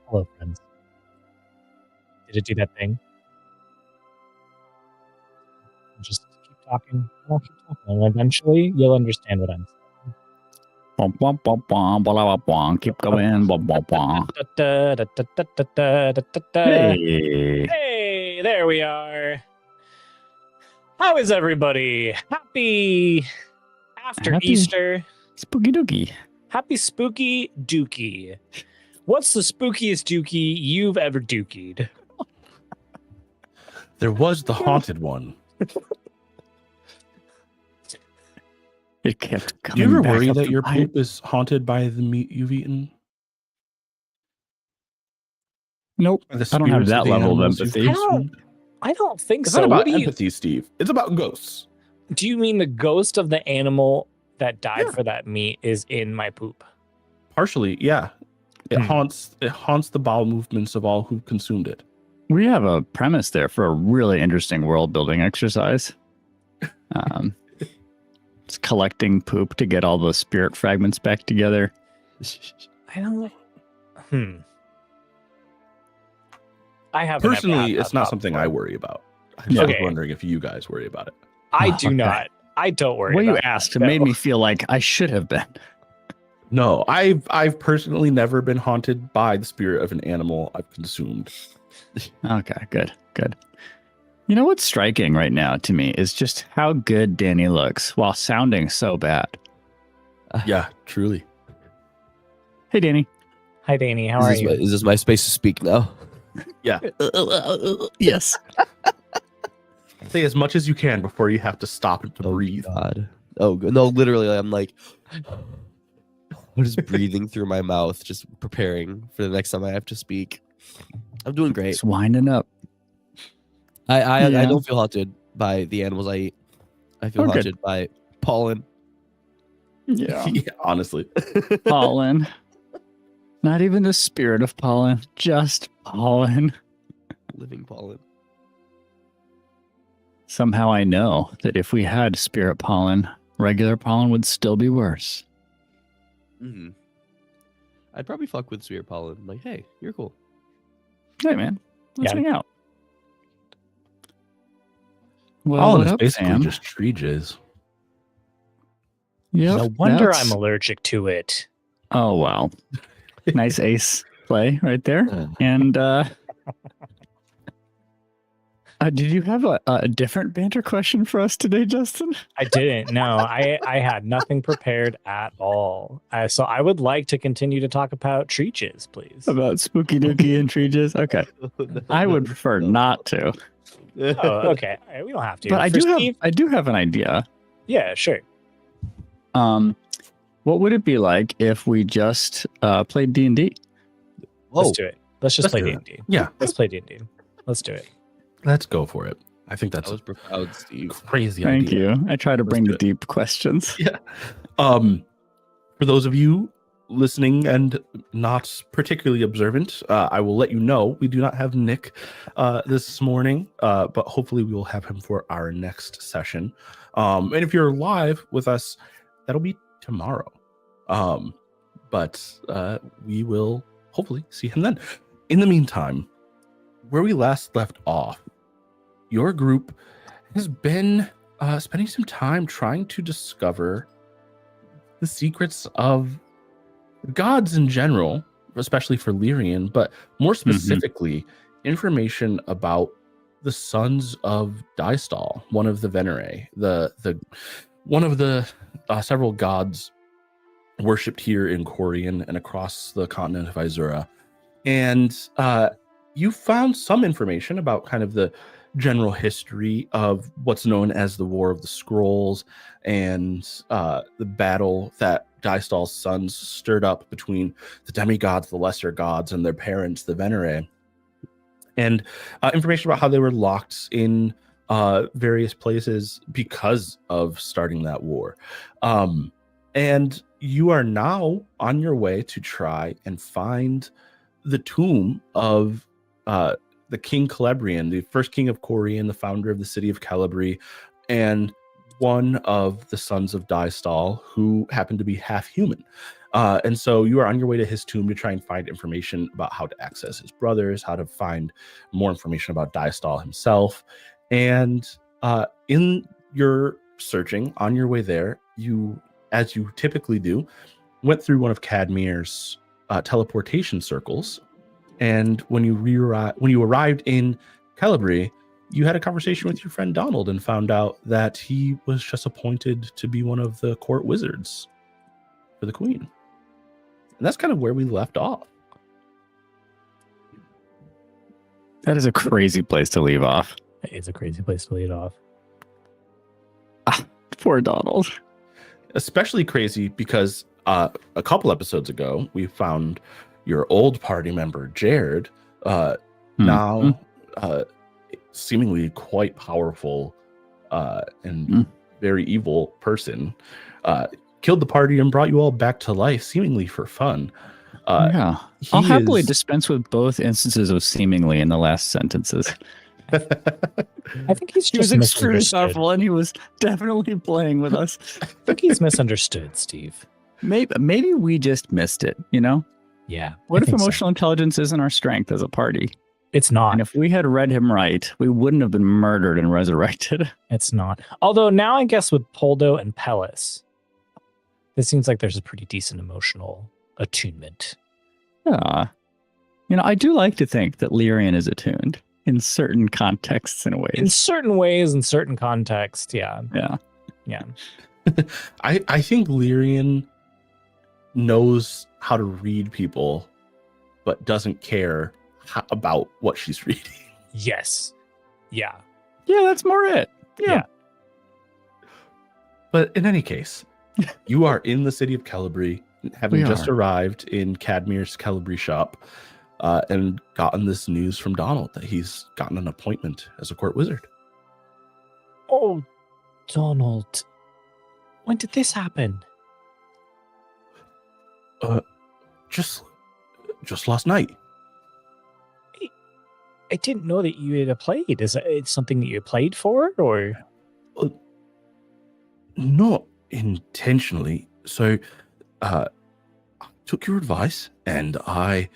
Hello, friends. Did it do that thing? Just keep talking. I'll keep talking, and eventually you'll understand what I'm saying. Keep going. Hey. Hey, there we are. How is everybody? Happy after Easter. Spooky dookie. Happy spooky dookie. What's the spookiest dookie you've ever dookied? There was the haunted one. It kept coming. Do you ever back worry up that the your pipe? poop is haunted by the meat you've eaten? Nope. By the I don't have spirits that the level of animals you've empathy. consumed? I don't think It's so. not What about do you empathy, Steve. It's about ghosts. do? You mean the ghost of the animal that died Yeah. for that meat is in my poop? Partially, yeah. It Hmm. haunts the bowel movements of all who consumed it. We have a premise there for a really interesting world building exercise. It's collecting poop to get all the spirit fragments back together. I don't. I have Personally, it's not something I worry about. I'm just Okay. wondering if you guys worry about it. I Oh, do okay. not. I don't worry. What you about asked that, made no. me feel like I should have been. No, I've personally never been haunted by the spirit of an animal I've consumed. Okay, good. You know what's striking right now to me is just how good Danny looks while sounding so bad. Yeah, truly. Hey, Danny. Hi, Danny. How are you? Is this my space to speak now? Yeah. Yes. Say as much as you can before you have to stop to breathe. God. Oh no! Literally, I'm like, I'm just breathing through my mouth, just preparing for the next time I have to speak. I'm doing great. It's winding up. I Yeah. don't feel haunted by the animals I eat. I feel Oh, good. haunted by pollen. Yeah. Yeah, honestly. Pollen. Not even the spirit of pollen, just pollen. Living pollen. Somehow I know that if we had spirit pollen, regular pollen would still be worse. Mm-hmm. I'd probably fuck with spirit pollen. Like, hey, you're cool. Hey, man. Let's Yeah. hang out. Well, Pollen what is up, basically Sam? just tree jizz. Yep, No wonder that's- I'm allergic to it. Oh, wow. Nice ace play right there. And did you have a different banter question for us today, Justin? I didn't. No, I had nothing prepared at all. So I would like to continue to talk about treaches, please. About spooky dookie and treaches? Okay. I would prefer not to. Oh, okay. All right, we don't have to. But I For do Steve- have an idea. Yeah, sure. What would it be like if we just played D&D? Let's do it. Let's just Let's play do it. D&D. Yeah, Let's play D&D. Let's do it. let's go for it. I think that's That was profound, a Steve. crazy Thank idea. you. I try to Let's bring do the it. deep questions. Yeah. For those of you listening and not particularly observant, I will let you know we do not have Nick this morning, but hopefully we will have him for our next session. And if you're live with us, that'll be tomorrow. But we will hopefully see him then. In the meantime, where we last left off, your group has been spending some time trying to discover the secrets of gods in general, especially for Lyrian, but more specifically, information about the sons of Dystall, one of the Venerae, one of the several gods worshipped here in Corian and across the continent of Isura. And you found some information about kind of the general history of what's known as the War of the Scrolls and the battle that Dystall's sons stirred up between the demigods, the lesser gods, and their parents, the Venerae. And information about how they were locked in various places because of starting that war. And you are now on your way to try and find the tomb of the King Celebrian, the first king of Corian, the founder of the city of Calibri, and one of the sons of Dystall, who happened to be half human. And so you are on your way to his tomb to try and find information about how to access his brothers, how to find more information about Diastol himself. And in your searching on your way there, you, as you typically do, went through one of Cadmir's teleportation circles. And when you arrived in Calibri, you had a conversation with your friend Donald and found out that he was just appointed to be one of the court wizards for the queen. And that's kind of where we left off. That is a crazy place to leave off. It's a crazy place to lead off. Poor Donald. Especially crazy because a couple episodes ago, we found your old party member, Jared, now seemingly quite powerful and very evil person, killed the party and brought you all back to life, seemingly for fun. Yeah. I'll happily dispense with both instances of seemingly in the last sentences. I think he's He was just extremely misunderstood. powerful, and he was definitely playing with us. I think he's misunderstood, Steve. Maybe we just missed it, you know? Yeah. What I if think so. emotional intelligence isn't our strength as a party? It's not. And if we had read him right, we wouldn't have been murdered and resurrected. It's not. Although now I guess with Poldo and Pellis, it seems like there's a pretty decent emotional attunement. Yeah. You know, I do like to think that Lyrian is attuned in certain contexts and ways. In certain ways, in certain contexts, yeah. Yeah. Yeah. I think Lyrian knows how to read people, but doesn't care about what she's reading. Yes. Yeah. Yeah, that's more it. Yeah. But in any case, you are in the city of Calibri, having We just are. arrived in Cadmir's Calibri shop, and gotten this news from Donald that he's gotten an appointment as a court wizard. Oh, Donald. When did this happen? Just last night. I didn't know that you had applied. Is it something that you applied for, or? Not intentionally. So, I took your advice, and I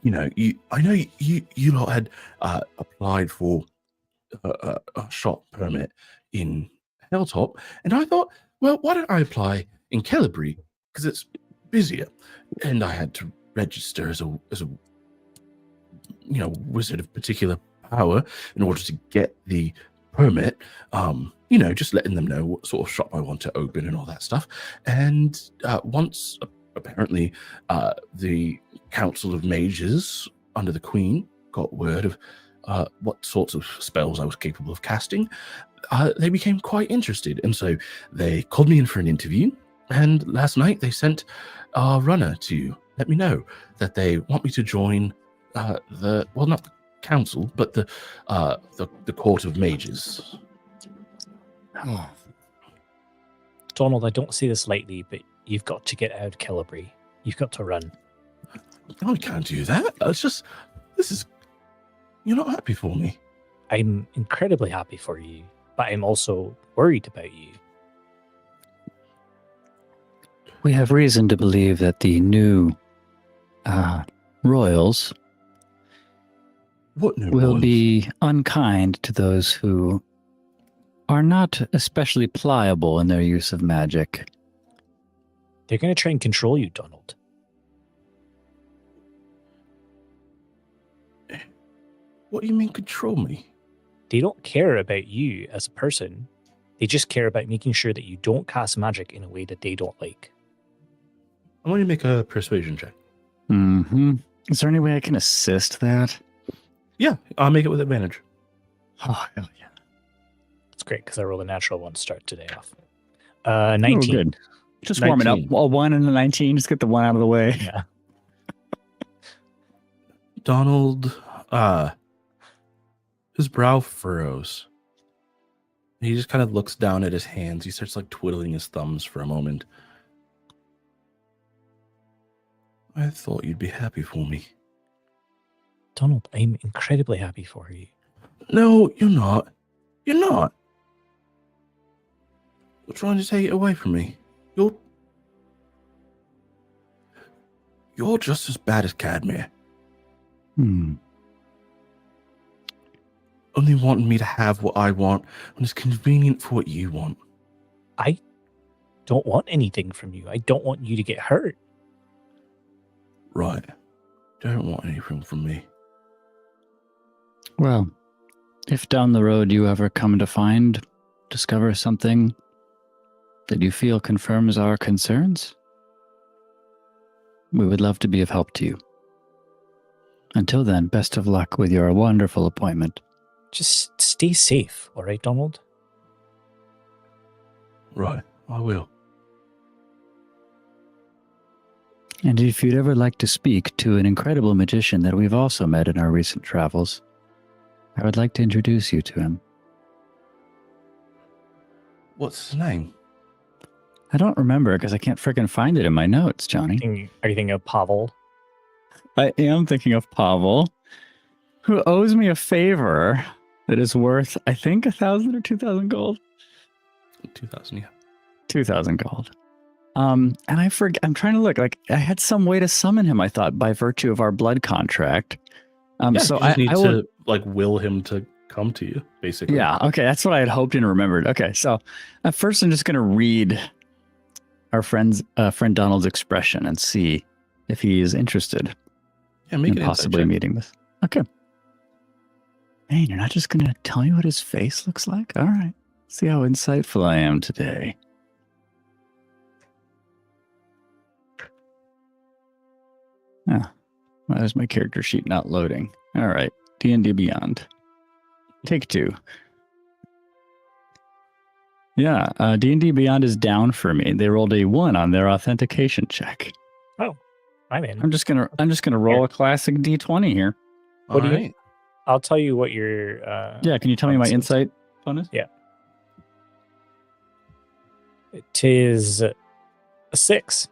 know you lot had applied for a shop permit in Hilltop, and I thought, well, why don't I apply in Calibri because it's busier, and I had to register as a wizard of particular power in order to get the permit. Just letting them know what sort of shop I want to open and all that stuff. And once apparently the Council of Mages under the Queen got word of what sorts of spells I was capable of casting, they became quite interested. And so they called me in for an interview. And last night they sent our runner to let me know that they want me to join not the council, but the Court of Mages. Donald, I don't say this lightly, but you've got to get out of Calibri. You've got to run. I can't do that. You're not happy for me. I'm incredibly happy for you, but I'm also worried about you. We have reason to believe that the new royals will be unkind to those who are not especially pliable in their use of magic. They're going to try and control you, Donald. What do you mean control me? They don't care about you as a person. They just care about making sure that you don't cast magic in a way that they don't like. I want you to make a persuasion check. Mm-hmm. Is there any way I can assist that? Yeah, I'll make it with advantage. Oh, hell yeah. It's great because I rolled a natural one to start today off. 19. Oh, good. Just warm it up. 19. A 1 and a 19. Just get the 1 out of the way. Yeah. Donald, his brow furrows. He just kind of looks down at his hands. He starts like twiddling his thumbs for a moment. I thought you'd be happy for me. Donald, I'm incredibly happy for you. No, you're not. You're not. You're trying to take it away from me. You're You're just as bad as Cadmere. Hmm. Only wanting me to have what I want when it's convenient for what you want. I don't want anything from you. I don't want you to get hurt. Right. Don't want anything from me. Well, if down the road you ever come to discover something that you feel confirms our concerns, we would love to be of help to you. Until then, best of luck with your wonderful appointment. Just stay safe, all right, Donald? Right. I will. And if you'd ever like to speak to an incredible magician that we've also met in our recent travels, I would like to introduce you to him. What's his name? I don't remember because I can't frickin' find it in my notes, Johnny. Are you thinking of Pavel? I am thinking of Pavel, who owes me a favor that is worth, I think, 1,000 or 2,000 gold. 2000, yeah. 2,000 gold. And I'm trying to look, like, I had some way to summon him, I thought, by virtue of our blood contract. So I need to like will him to come to you, basically. Yeah, okay, that's what I had hoped and remembered. Okay, so at first I'm just going to read our friend Donald's expression and see if he is interested make in an possibly meeting this. Okay. Man, you're not just going to tell me what his face looks like? All right. See how insightful I am today. Ah, why is my character sheet not loading? All right. D&D Beyond. Take 2. Yeah, D&D Beyond is down for me. They rolled a 1 on their authentication check. Oh, I'm in. I'm just gonna roll a classic D20 here. What do you? I'll tell you what your. Yeah, can you tell me my insight bonus? Yeah. It is a 6.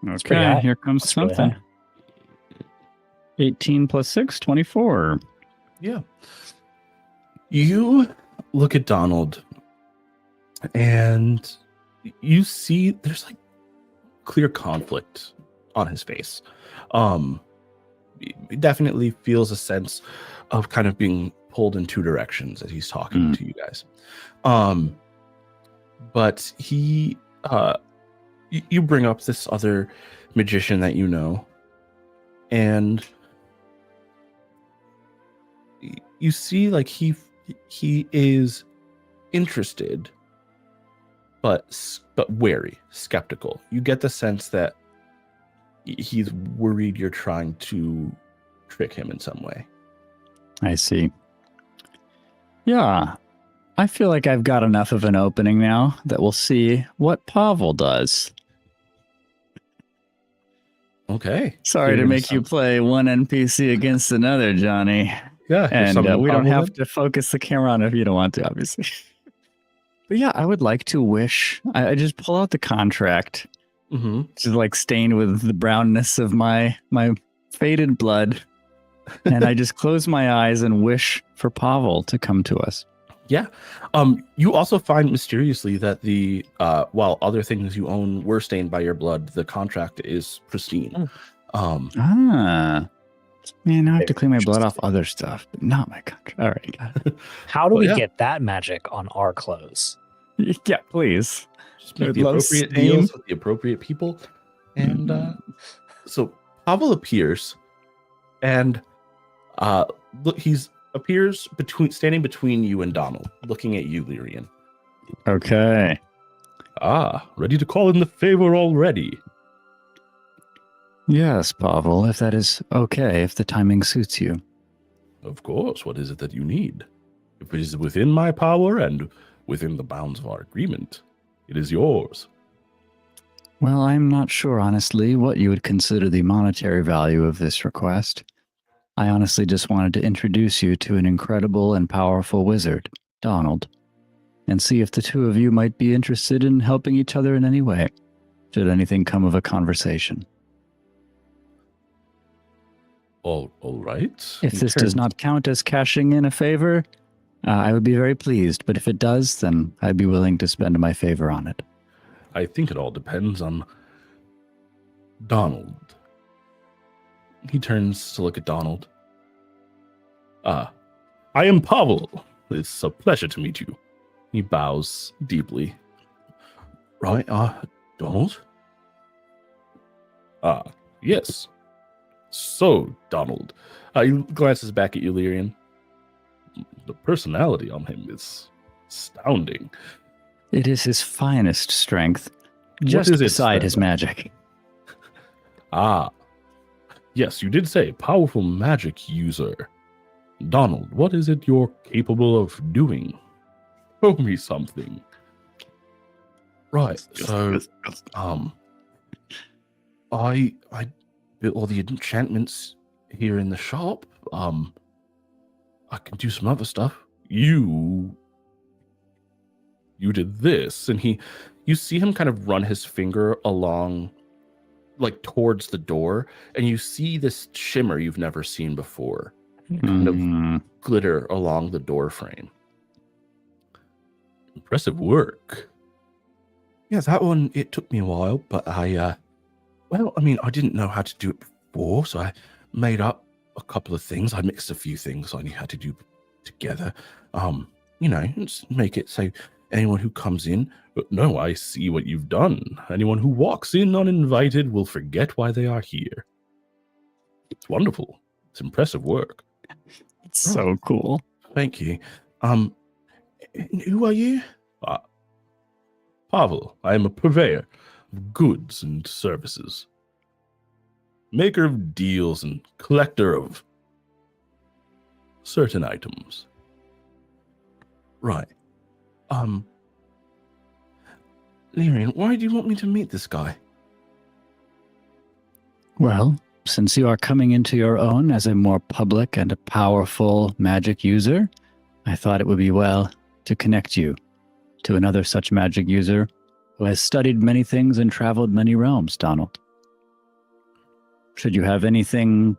pretty Okay, high. here comes That's really something. high. 18 plus 6, 24. Yeah. You look at Donald and you see there's like clear conflict on his face. He definitely feels a sense of kind of being pulled in 2 directions as he's talking to you guys. But he you bring up this other magician that you know, and you see like he is interested but wary, skeptical. You get the sense that he's worried you're trying to trick him in some way. I see. Yeah, I feel like I've got enough of an opening now that we'll see what Pavel does. Okay. Sorry to make you play one NPC against another, Johnny. Yeah, And we don't have to focus the camera on if you don't want to, obviously. But yeah, I would like to wish. I just pull out the contract, which is like stained with the brownness of my faded blood, and I just close my eyes and wish for Pavel to come to us. Yeah. You also find mysteriously that the while other things you own were stained by your blood, the contract is pristine. Man, now I have to clean my blood off other stuff, but not my contract. All right. Got it. How do we get that magic on our clothes? Yeah, please. Just make the appropriate deals with the appropriate people. And so Pavel appears, and look, appears standing between you and Donald, looking at you, Lyrian. Okay. Ready to call in the favor already. Yes, Pavel, if that is okay, if the timing suits you. Of course. What is it that you need? If it is within my power and within the bounds of our agreement, it is yours. Well, I'm not sure, honestly, what you would consider the monetary value of this request. I honestly just wanted to introduce you to an incredible and powerful wizard, Donald, and see if the two of you might be interested in helping each other in any way, should anything come of a conversation. All right. If this does not count as cashing in a favor, I would be very pleased, but if it does, then I'd be willing to spend my favor on it. I think it all depends on Donald. He turns to look at Donald. I am Pavel. It's a pleasure to meet you. He bows deeply. Right, Donald? Yes. So, Donald. He glances back at you, Lyrian. The personality on him is astounding. It is his finest strength, just is it, beside his Stella? magic. Yes, you did say powerful magic user. Donald, what is it you're capable of doing? Show me something. Right, so, I built all the enchantments here in the shop. I can do some other stuff. You did this, and you see him kind of run his finger along, like towards the door, and you see this shimmer you've never seen before, kind of glitter along the door frame. Impressive work. Yeah, that one, it took me a while, but I didn't know how to do it before, so I made up a couple of things. I mixed a few things I knew how to do together. Just make it so anyone who comes in, no, I see what you've done. Anyone who walks in uninvited will forget why they are here. It's wonderful. It's impressive work. It's so cool. Thank you. Who are you? Pavel. I am a purveyor of goods and services. Maker of deals and collector of certain items. Right. Lyrian, why do you want me to meet this guy? Well, since you are coming into your own as a more public and a powerful magic user, I thought it would be well to connect you to another such magic user who has studied many things and traveled many realms, Donald. Should you have anything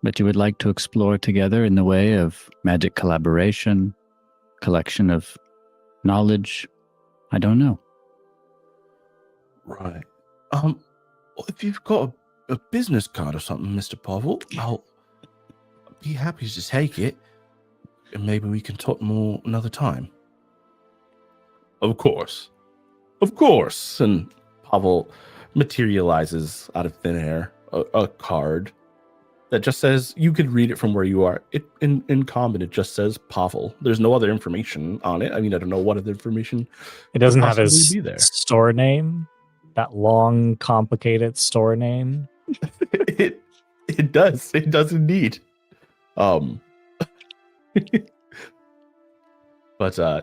that you would like to explore together in the way of magic collaboration, collection of knowledge, I don't know. Right. If you've got a business card or something, Mr. Pavel, I'll be happy to take it, and maybe we can talk more another time. Of course. And Pavel materializes out of thin air a card that just says, you could read it from where you are. In common, it just says Pavel. There's no other information on it. I mean, I don't know what other information It doesn't could have his possibly be there. store name, that long, complicated store name. It does. It does indeed. But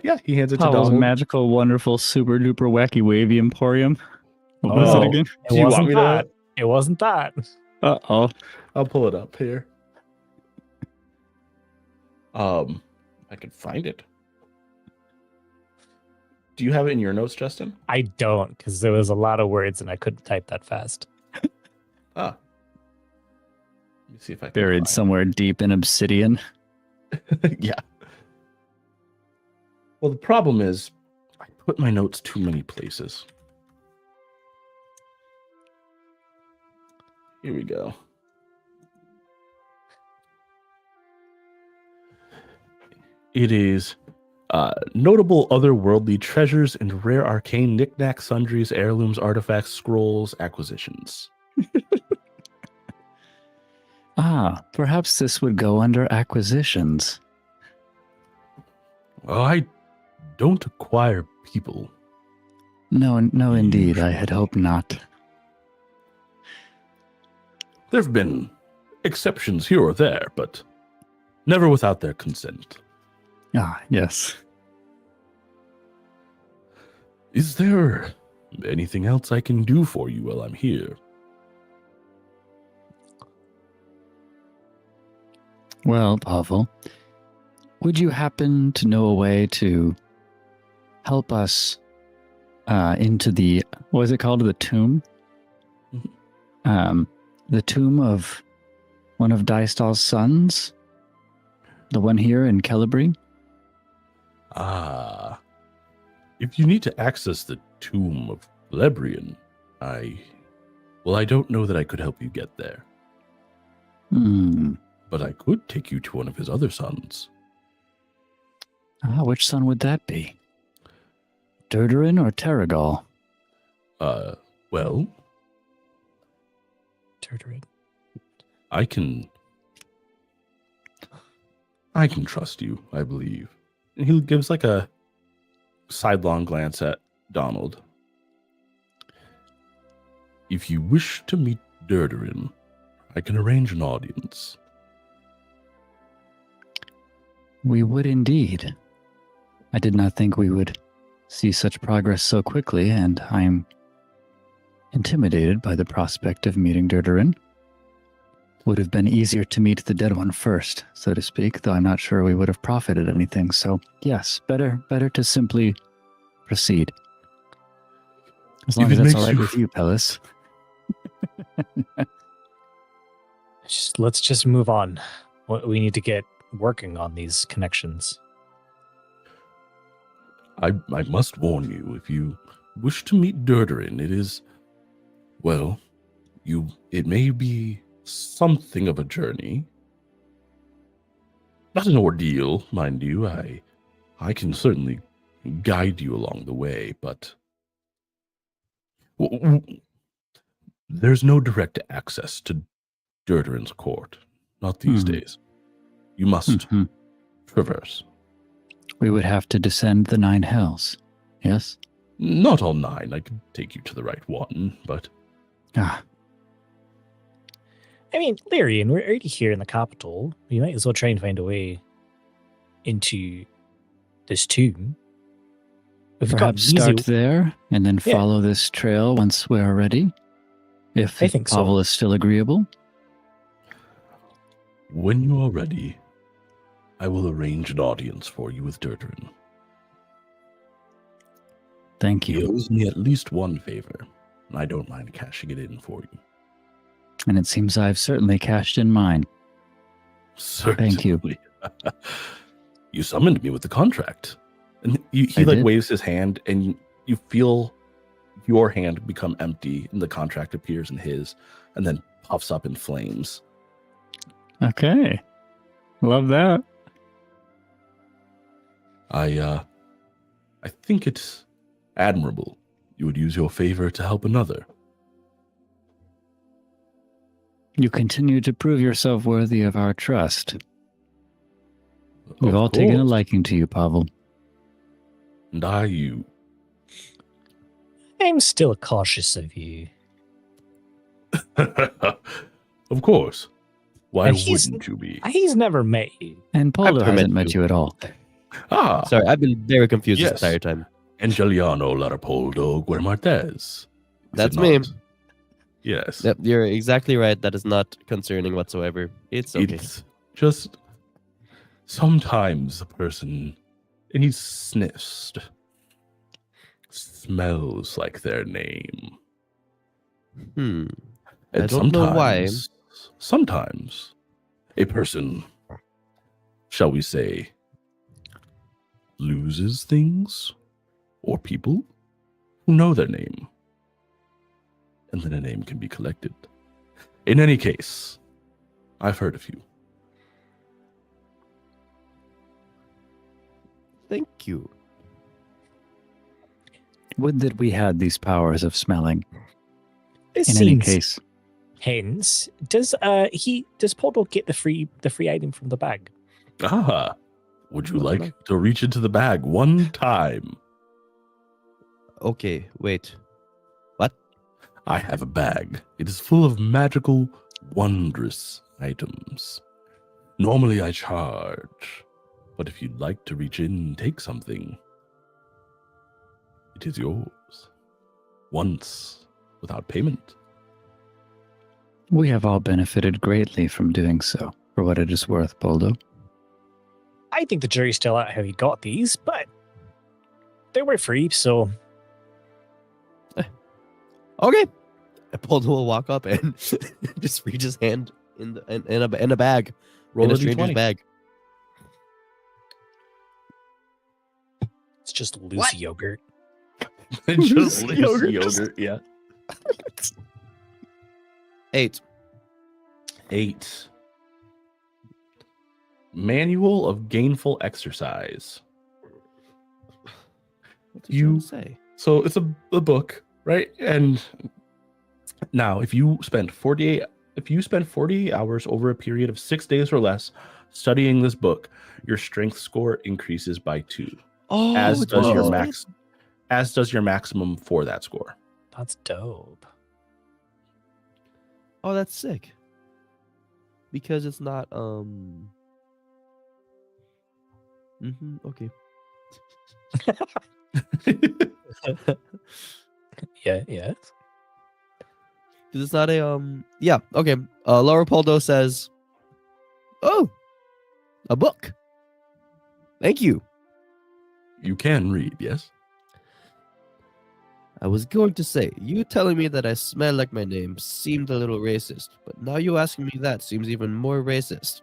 yeah, he hands it to Pavel's Donald. magical, wonderful, super duper wacky wavy emporium. What was Oh, it again? It wasn't that. It wasn't that. Uh-oh. I'll pull it up here. I can find it. Do you have it in your notes, Justin? I don't, because there was a lot of words and I couldn't type that fast. Let me see if I can Buried find somewhere deep in obsidian. it. Yeah. Well, the problem is I put my notes too many places. Here we go. It is notable otherworldly treasures and rare arcane knickknacks, sundries, heirlooms, artifacts, scrolls, acquisitions. Perhaps this would go under acquisitions. Well, I don't acquire people. No, indeed. I had hoped not. There have been exceptions here or there, but never without their consent. Yes. Is there anything else I can do for you while I'm here? Well, Pavel, would you happen to know a way to help us into the, what is it called? The tomb? The tomb of one of Dystal's sons? The one here in Celebree? If you need to access the tomb of Lebrian, I Well, I don't know that I could help you get there, but I could take you to one of his other sons. Which son would that be? Durderin or Terragal? Well, Turturin. I can trust you, I believe. And he gives like a sidelong glance at Donald. If you wish to meet Durderin, I can arrange an audience. We would indeed. I did not think we would see such progress so quickly, and I'm intimidated by the prospect of meeting Durderin. Would have been easier to meet the dead one first, so to speak, though I'm not sure we would have profited anything. So yes, better to simply proceed. As long as that's all right with you, Pellis. Let's just move on. We need to get working on these connections. I must warn you, if you wish to meet Durderin, it is, well, it may be something of a journey. Not an ordeal, mind you. I can certainly guide you along the way, but there's no direct access to Durderin's court. Not these days. You must traverse. We would have to descend the 9 hells, yes? Not all 9. I could take you to the right one, but... Ah. I mean, Lyrian, we're already here in the capital. We might as well try and find a way into this tomb. We've got Perhaps start there, and then follow this trail once we're ready. If I think Pavel so. is still agreeable. When you are ready, I will arrange an audience for you with Durderin. Thank He you. owes me at least one favor, and I don't mind cashing it in for you. And it seems I've certainly cashed in mine. Certainly. Thank you. You summoned me with the contract. And he did. waves his hand, and you feel your hand become empty, and the contract appears in his, and then puffs up in flames. Okay. Love that. I think it's admirable you would use your favor to help another. You continue to prove yourself worthy of our trust. We've Of all taken a course. liking to you, Pavel. And I you. I'm still cautious of you. Of course. Why And he's- wouldn't you be? He's never met you. And Poldo never hasn't met met you at all. Sorry, I've been very confused Yes. this entire time. Angeliano Larapoldo Guermartes. That's me. Yes. Yep, you're exactly right. That is not concerning whatsoever. It's okay. It's just sometimes a person, and he sniffs, smells like their name. I And don't know why. Sometimes a person, shall we say, loses things or people who know their name. And then a name can be collected. In any case, I've heard of you. Thank you. Would that we had these powers of smelling. This In any seems case, hence. Does Podol get the free item from the bag? Ah, would you What's the like to reach into the bag one time? Okay, wait. I have a bag. It is full of magical, wondrous items. Normally I charge, but if you'd like to reach in and take something, it is yours. Once, without payment. we have all benefited greatly from doing so, for what it is worth, Poldo. I think the jury's still out how he got these, but they were free, so Okay. Poldo will walk up and just reach his hand in a bag. Roll in a a stranger's D20. bag. it's just loose What? yogurt. Just Yogurt. yogurt, yeah. 8. 8. Manual of Gainful Exercise. What did you say? So it's a book, right? And now if you spend 48 hours over a period of 6 days or less studying this book, your strength score increases by 2. Oh, As it's does one your of those max as does your maximum for that score. That's dope. Oh, that's sick. Because it's not okay. Yeah. Because it's not a yeah, okay. Laura Poldo says, "Oh, a book. Thank you. You can read, yes? I was going to say, you telling me that I smell like my name seemed a little racist, but now you asking me that seems even more racist."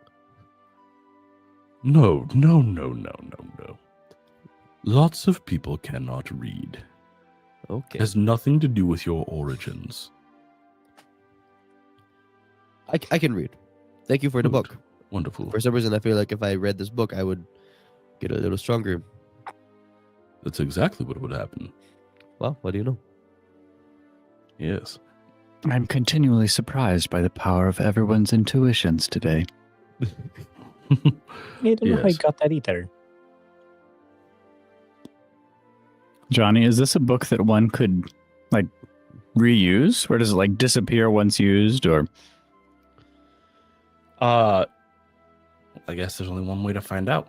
No. Lots of people cannot read. Okay. It has nothing to do with your origins. I can read. Thank you for the Good. book. Wonderful. For some reason, I feel like if I read this book, I would get a little stronger. That's exactly what would happen. Well, what do you know? Yes. I'm continually surprised by the power of everyone's intuitions today. I don't know how you Yes. got that either. Johnny, is this a book that one could, like, reuse? Or does it, like, disappear once used? Or I guess there's only one way to find out,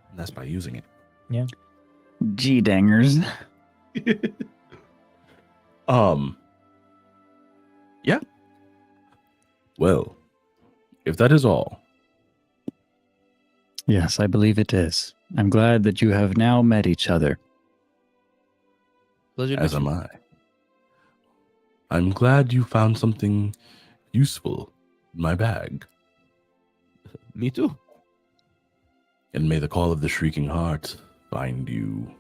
and that's by using it. G-dangers? Yeah. Well, if that is all, Yes, I believe it is. I'm glad that you have now met each other. Pleasure to as meet am you. I. I'm glad you found something useful in my bag. Me too. And may the call of the shrieking heart find you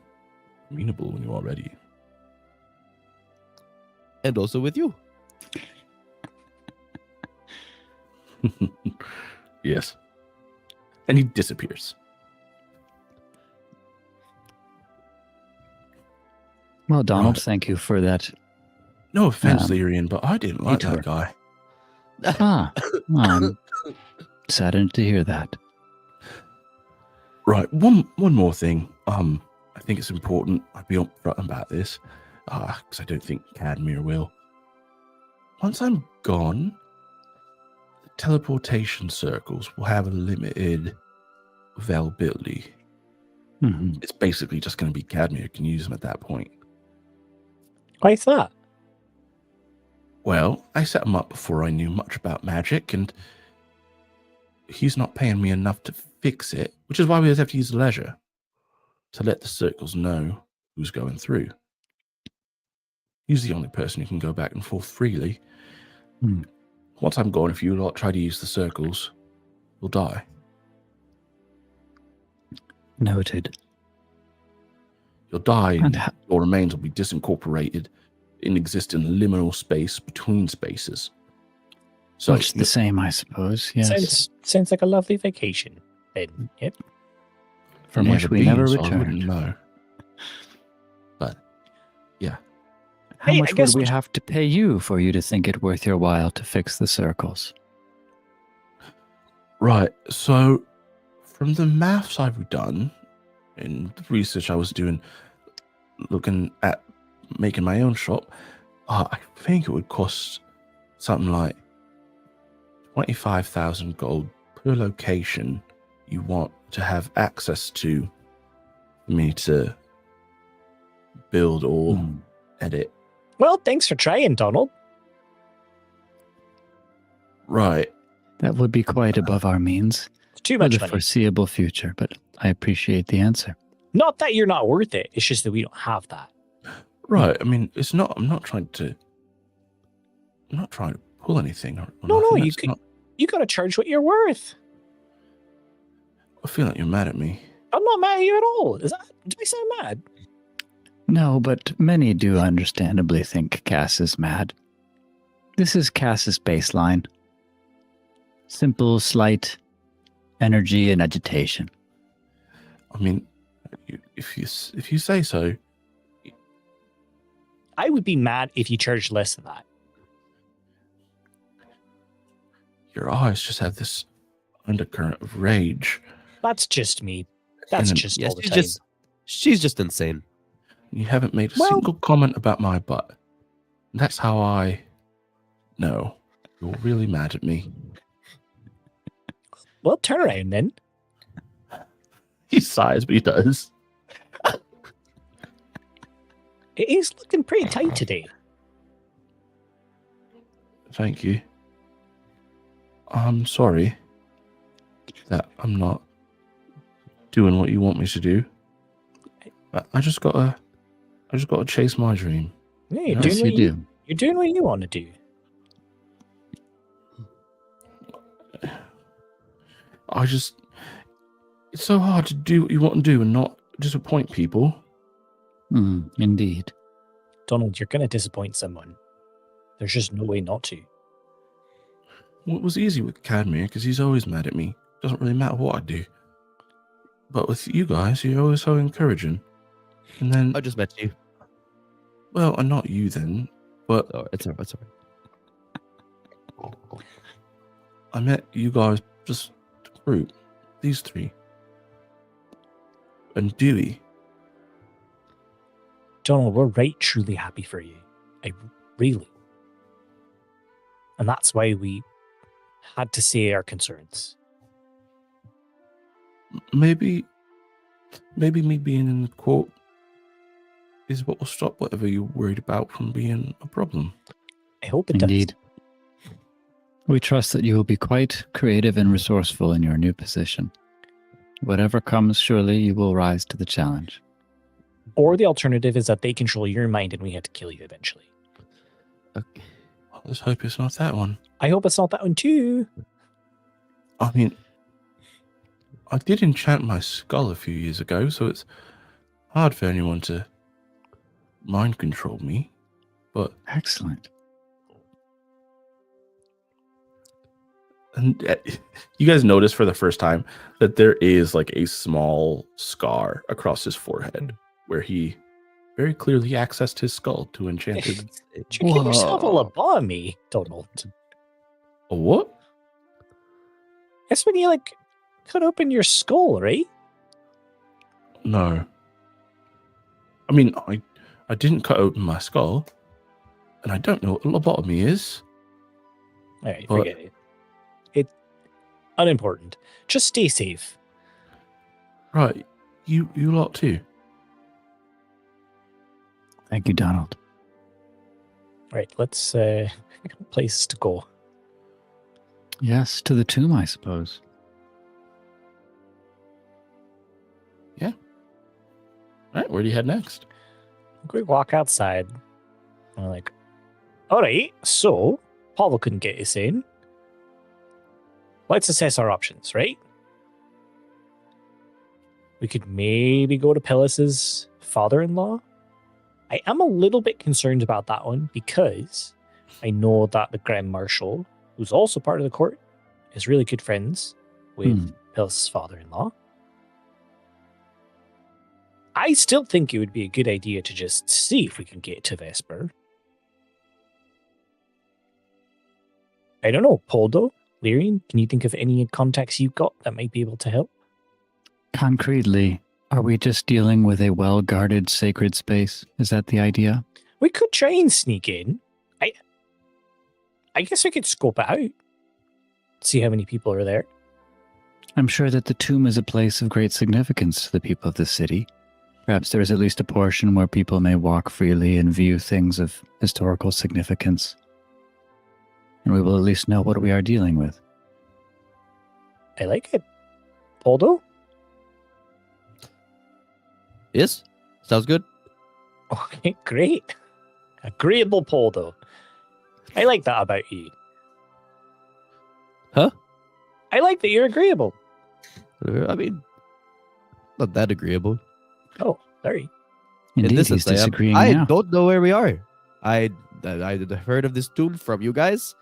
amenable when you are ready. And also with you. Yes. And he disappears. Well, Donald, Right. thank you for that. No offense, Um, Lyrian, but I didn't like detour. that guy. Ah, well, I'm saddened to hear that. Right, one more thing. I think it's important I be upfront about this, because I don't think Cadmere will. Once I'm gone, the teleportation circles will have a limited availability. Mhm. It's basically just going to be Cadmere can use them at that point. Why's that? Well, I set him up before I knew much about magic, and he's not paying me enough to fix it, which is why we have to use leisure to let the circles know who's going through. He's the only person who can go back and forth freely. Hmm. Once I'm gone, if you lot try to use the circles, you'll die. Noted. You'll die, And and ho- your remains will be disincorporated and exist in liminal space between spaces. So much the same, I suppose. Yes. Sounds like a lovely vacation. Then, yep. From which we never so I wouldn't returned. know. But yeah, How Hey, I much would guess we we- have to pay you for you to think it worth your while to fix the circles? right. So from the maths I've done and the research I was doing, looking at making my own shop, I think it would cost something like 25,000 gold per location you want to have access to for me to build or Hmm. edit. Well, thanks for trying, Donald. Right. That would be quite above our means It's too for much the money. foreseeable future, but I appreciate the answer. Not that you're not worth it. It's just that we don't have that. Right. I mean, it's not. I'm not trying to pull anything. Or No, nothing. you That's could- not- You got to charge what you're worth. I feel like you're mad at me. I'm not mad at you at all. Do I sound mad? No, but many do understandably think Cass is mad. This is Cass's baseline. Simple, slight energy and agitation. I mean, if you say so. I would be mad if you charged less than that. Your eyes just have this undercurrent of rage. That's just me. That's And- just Yeah, all the time. she's just insane. You haven't made a Well- single comment about my butt. That's how I know you're really mad at me. Well, turn around then. He sighs, but he does. It is looking pretty tight today. Thank you. I'm sorry that I'm not doing what you want me to do. I just gotta chase my dream. Yeah, Yes, Yes, you do. You're doing what you want to do. It's so hard to do what you want to do and not disappoint people. Indeed. Donald, you're going to disappoint someone. There's just no way not to. Well, it was easy with Cadmere because he's always mad at me. Doesn't really matter what I do. But with you guys, you're always so encouraging. And then, I just met you. well, and not you then, but Oh, it's all right. I met you guys, just the group, these three. And Dewey. Donald, we're right truly happy for you. Really. And that's why we had to say our concerns. Maybe me being in the court is what will stop whatever you're worried about from being a problem. I hope it Indeed. does. We trust that you will be quite creative and resourceful in your new position. Whatever comes, surely you will rise to the challenge. Or the alternative is that they control your mind and we have to kill you eventually. Okay. Let's hope it's not that one. I hope it's not that one too. I mean, I did enchant my skull a few years ago, so it's hard for anyone to mind control me. But Excellent. and you guys notice for the first time that there is like a small scar across his forehead where he very clearly accessed his skull to enchant it. Did you get yourself a Whoa. lobotomy, Donald? A what? That's when you cut open your skull, right? No. I mean, I didn't cut open my skull, and I don't know what a lobotomy is. All right, But- forget it. It's unimportant. Just stay safe. Right, you lot too. Thank you, Donald. All right, let's place to go. Yes, to the tomb, I suppose. All right, where do you head next? Quick walk outside. I'm like, all right, so Pavel couldn't get us in. Let's assess our options, right? We could maybe go to Pellis's father-in-law. I am a little bit concerned about that one because I know that the Grand Marshal, who's also part of the court, is really good friends with Pellis's father-in-law. I still think it would be a good idea to just see if we can get to Vesper. I don't know, Poldo, Lyrian, can you think of any contacts you've got that might be able to help? Concretely, are we just dealing with a well-guarded sacred space? Is that the idea? We could try and sneak in. I guess we could scope it out. See how many people are there. I'm sure that the tomb is a place of great significance to the people of the city. Perhaps there is at least a portion where people may walk freely and view things of historical significance. And we will at least know what we are dealing with. I like it. Poldo? Yes? Sounds good. Okay, great. Agreeable Poldo. I like that about you. Huh? I like that you're agreeable. I mean, not that agreeable. Oh, sorry. Indeed, In this he's sense, disagreeing I now. don't know where we are. I heard of this tomb from you guys.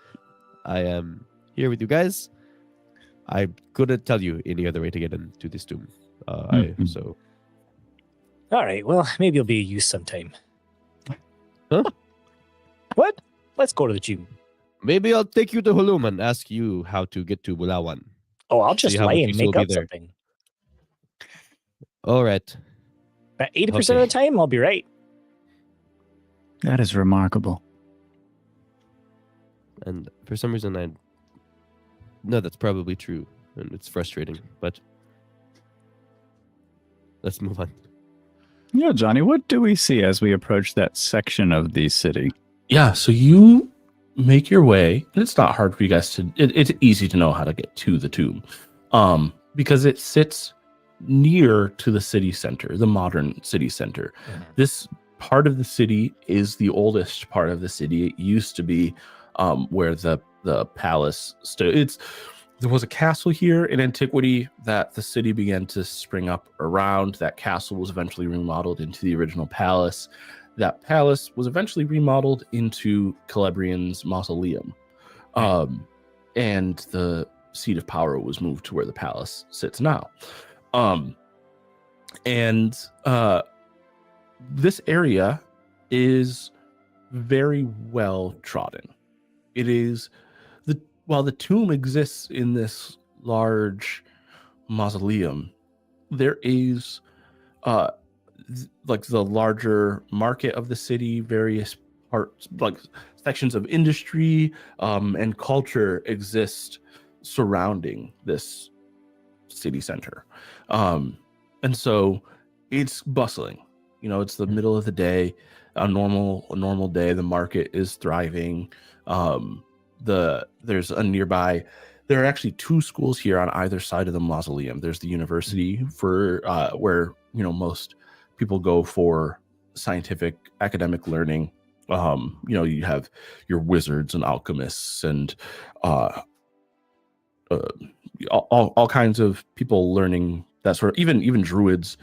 I am here with you guys. I couldn't tell you any other way to get into this tomb. So All right, well, maybe you'll be of use sometime. Huh? What? Let's go to the tomb. maybe I'll take you to Hulum and ask you how to get to Bulawan. Oh, I'll just See how lie much and use will make be up there. something. All right. But 80% of the time, I'll be right. That is remarkable. And for some reason, I know that's probably true, and it's frustrating. But let's move on. Yeah, Johnny, what do we see as we approach that section of the city? Yeah, so you make your way, and it's not hard for you guys to. It's easy to know how to get to the tomb, because it sits near to the city center, the modern city center. This part of the city is the oldest part of the city. It used to be where the palace stood. There was a castle here in antiquity that the city began to spring up around. That castle was eventually remodeled into the original palace. That palace was eventually remodeled into Celebrian's mausoleum. And the seat of power was moved to where the palace sits now. This area is very well trodden. It is while the tomb exists in this large mausoleum, there is like the larger market of the city, various parts, like sections of industry and culture exist surrounding this city center. And so it's bustling. You know, it's the middle of the day, a normal day. The market is thriving. There's a nearby. There are actually two schools here on either side of the mausoleum. There's the university for where most people go for scientific academic learning. You have your wizards and alchemists and all kinds of people learning that sort of, even druids,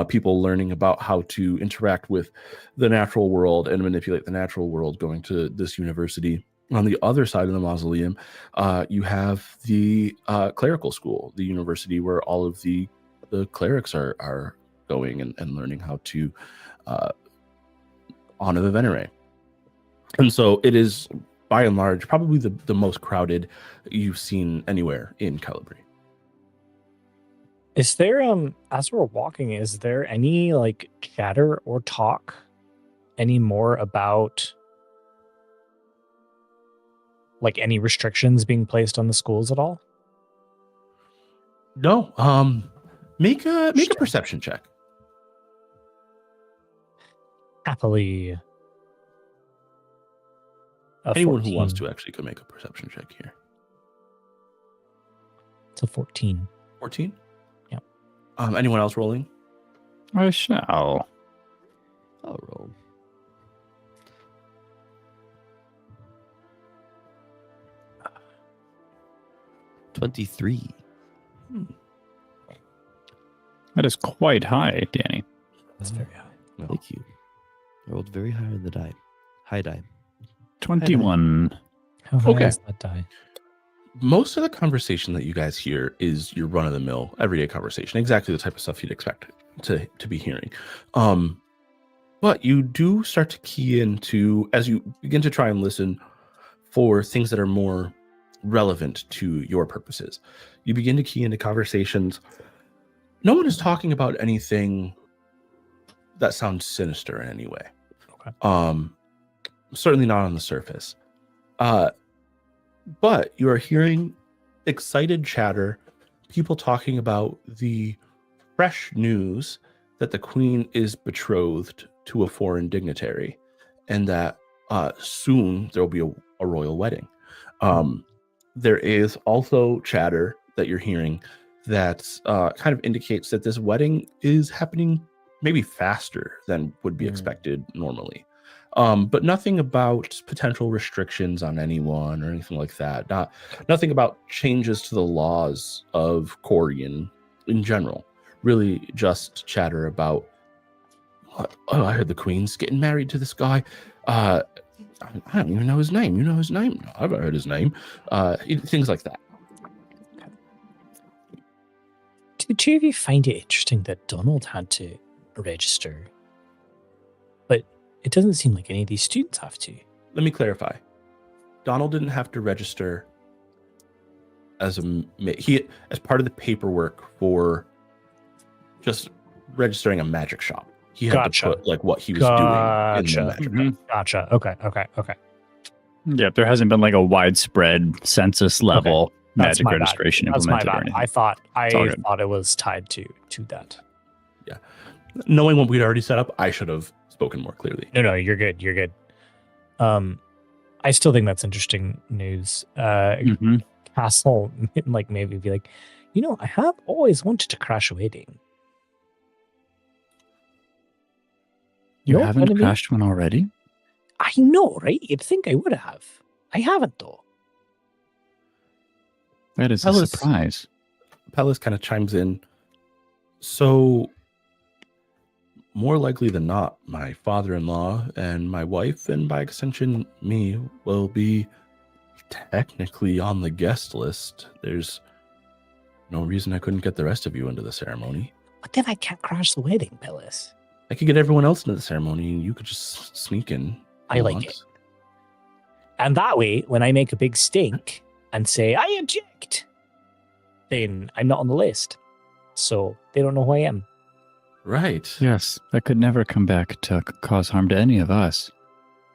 people learning about how to interact with the natural world and manipulate the natural world, going to this university. On the other side of the mausoleum, you have the clerical school, the university where all of the clerics are going and learning how to honor the Venere. And so it is, by and large, probably the most crowded you've seen anywhere in Calibri. Is there, as we're walking, is there any like chatter or talk any more about like any restrictions being placed on the schools at all? No. Make a perception check. Happily. Anyone 14. who wants to actually could make a perception check here. It's a 14. 14? Yeah. Anyone else rolling? I shall. I'll roll. $23. That is quite high, Danny. That's very high. No. Thank you. I rolled very high on the die. High die. 21. How high Okay. is that die? Most of the conversation that you guys hear is your run-of-the-mill, everyday conversation, exactly the type of stuff you'd expect to be hearing. But you do start to key into, as you begin to try and listen for things that are more relevant to your purposes, you begin to key into conversations. No one is talking about anything that sounds sinister in any way. Okay. Certainly not on the surface. But you are hearing excited chatter, people talking about the fresh news that the queen is betrothed to a foreign dignitary and that soon there will be a royal wedding. There is also chatter that you're hearing that kind of indicates that this wedding is happening maybe faster than would be expected normally. But nothing about potential restrictions on anyone or anything like that. Nothing about changes to the laws of Corian in general. Really just chatter about, oh, I heard the queen's getting married to this guy. I don't even know his name. You know his name? No, I've heard his name. Things like that. Do the two of you find it interesting that Donald had to register, but it doesn't seem like any of these students have to? Let me clarify. Donald didn't have to register as part of the paperwork for just registering a magic shop. He had Gotcha. to put like what he was doing in the Gotcha. magic Mhm. shop. Gotcha. Okay. Yeah, there hasn't been like a widespread census level That's magic my bad. registration That's my implemented or bad. anything. I thought all good. it was tied to that. Knowing what we'd already set up, I should have spoken more clearly. No, you're good. You're good. I still think that's interesting news. Mhm. Castle, like maybe be like, I have always wanted to crash a wedding. You know what haven't I mean? crashed one already? I know, right? You'd think I would have. I haven't though. That is a Alice- surprise. Palace kind of chimes in. So, more likely than not, my father-in-law and my wife, and by extension me, will be technically on the guest list. There's no reason I couldn't get the rest of you into the ceremony. But then I can't crash the wedding, Pillis. I could get everyone else into the ceremony, and you could just sneak in. I like it. And that way, when I make a big stink and say, I object, then I'm not on the list. So they don't know who I am. Right. Yes, that could never come back to cause harm to any of us.